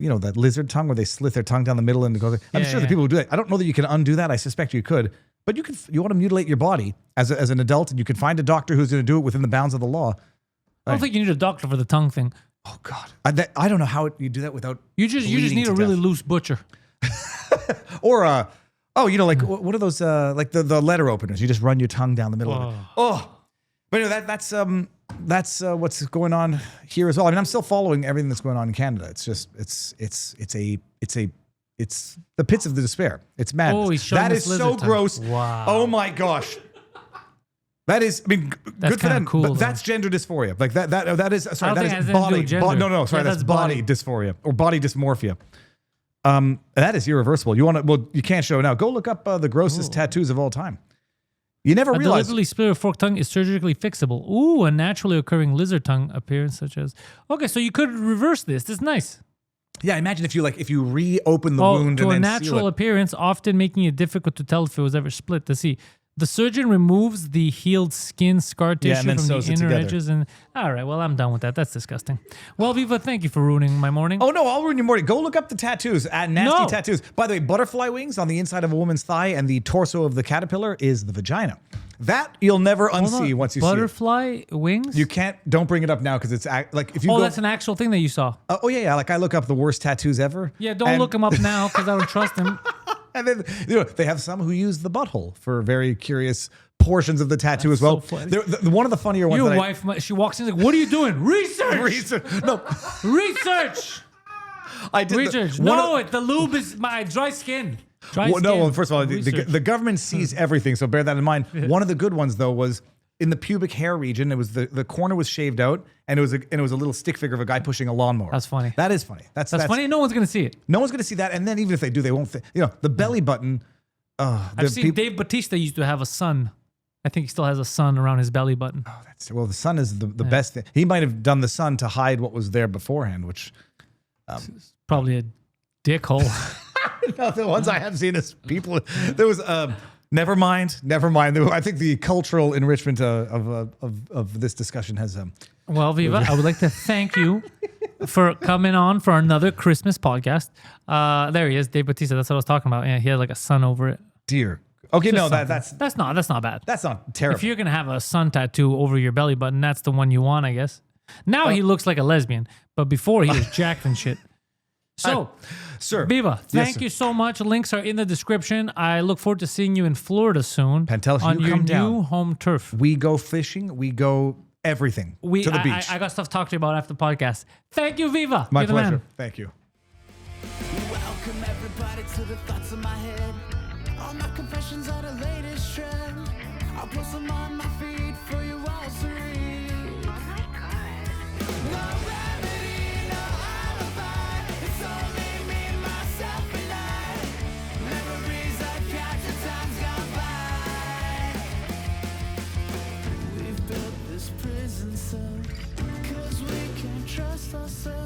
Speaker 3: that lizard tongue where they slit their tongue down the middle and go. I'm sure the people who do that. I don't know that you can undo that. I suspect you could. But you want to mutilate your body as an adult, and you can find a doctor who's going to do it within the bounds of the law.
Speaker 2: I don't think you need a doctor for the tongue thing.
Speaker 3: Oh God, I don't know how you do that without.
Speaker 2: You just need a really loose butcher.
Speaker 3: Or what are those like the letter openers? You just run your tongue down the middle of it. Oh, but anyway, that's what's going on here as well. I mean, I'm still following everything that's going on in Canada. It's just it's the pits of the despair. It's madness.
Speaker 2: Oh, he's showing
Speaker 3: that
Speaker 2: this
Speaker 3: is so
Speaker 2: lizard tongue.
Speaker 3: gross.
Speaker 2: Wow.
Speaker 3: Oh my gosh. That is, I mean,
Speaker 2: that's
Speaker 3: good for them.
Speaker 2: Cool,
Speaker 3: but that's gender dysphoria. Like that is sorry, that is body. That's body dysphoria or body dysmorphia. That is irreversible. You can't show it now. Go look up the grossest tattoos of all time. You never realize.
Speaker 2: A deliberately split or forked tongue is surgically fixable. Ooh, a naturally occurring lizard tongue appearance such as. Okay, so you could reverse this. This is nice.
Speaker 3: Yeah, imagine if you reopen the wound
Speaker 2: to
Speaker 3: and
Speaker 2: a
Speaker 3: then
Speaker 2: natural
Speaker 3: seal it.
Speaker 2: appearance, often making it difficult to tell if it was ever split. To see. The surgeon removes the healed skin scar tissue from the inner edges. And all right, well, I'm done with that. That's disgusting. Well, Viva, thank you for ruining my morning.
Speaker 3: Oh, no, I'll ruin your morning. Go look up the tattoos. Nasty tattoos. By the way, butterfly wings on the inside of a woman's thigh and the torso of the caterpillar is the vagina. That you'll never unsee once you see it.
Speaker 2: Butterfly wings?
Speaker 3: Don't bring it up now because it's like if you
Speaker 2: that's an actual thing that you saw.
Speaker 3: Yeah. Like I look up the worst tattoos ever.
Speaker 2: Yeah, don't look him up now because I don't trust him.
Speaker 3: And then they have some who use the butthole for very curious portions of the tattoo as well.
Speaker 2: So
Speaker 3: one of the funnier ones.
Speaker 2: Your wife, she walks in like, "What are you doing? Research.
Speaker 3: No,
Speaker 2: research.
Speaker 3: I did
Speaker 2: research. The lube is my dry skin.
Speaker 3: First of all, the government sees everything, so bear that in mind. Yeah. One of the good ones though was in the pubic hair region. It was the corner was shaved out, and it was a little stick figure of a guy pushing a lawnmower.
Speaker 2: That's funny.
Speaker 3: That is funny. That's
Speaker 2: funny. No one's gonna see it.
Speaker 3: No one's gonna see that, and then even if they do, they won't. The belly button.
Speaker 2: I've seen Dave Bautista used to have a sun. I think he still has a sun around his belly button.
Speaker 3: Oh, the sun is the best thing. He might have done the sun to hide what was there beforehand, which
Speaker 2: probably a dick hole.
Speaker 3: No, the ones I have seen is people. There was Never mind. I think the cultural enrichment of this discussion has
Speaker 2: Well, Viva, I would like to thank you for coming on for another Christmas podcast. There he is, Dave Bautista. That's what I was talking about. Yeah, he had like a sun over it.
Speaker 3: dear. Okay,
Speaker 2: Just
Speaker 3: no,
Speaker 2: something.
Speaker 3: that's
Speaker 2: not bad.
Speaker 3: that's not terrible.
Speaker 2: If you're gonna have a sun tattoo over your belly button, that's the one you want, I guess. Now he looks like a lesbian, but before he was jacked and shit. So,
Speaker 3: Sir,
Speaker 2: Viva, thank
Speaker 3: sir.
Speaker 2: you so much. Links are in the description. I look forward to seeing you in Florida soon.
Speaker 3: Pantelis,
Speaker 2: on
Speaker 3: you
Speaker 2: your
Speaker 3: come down.
Speaker 2: new home turf.
Speaker 3: We go fishing. We go everything to the beach.
Speaker 2: I got stuff to talk to you about after the podcast. Thank you, Viva.
Speaker 3: My
Speaker 2: You're the
Speaker 3: pleasure.
Speaker 2: man.
Speaker 3: Thank you.
Speaker 1: Welcome everybody to the thoughts in my head. All my confessions are the latest trend. I'll post them on my feed for you all to read. No remedy, no alibi. It's only me, myself, and I. Memories I've captured, times gone by. We've built this prison cell 'cause we can't trust ourselves.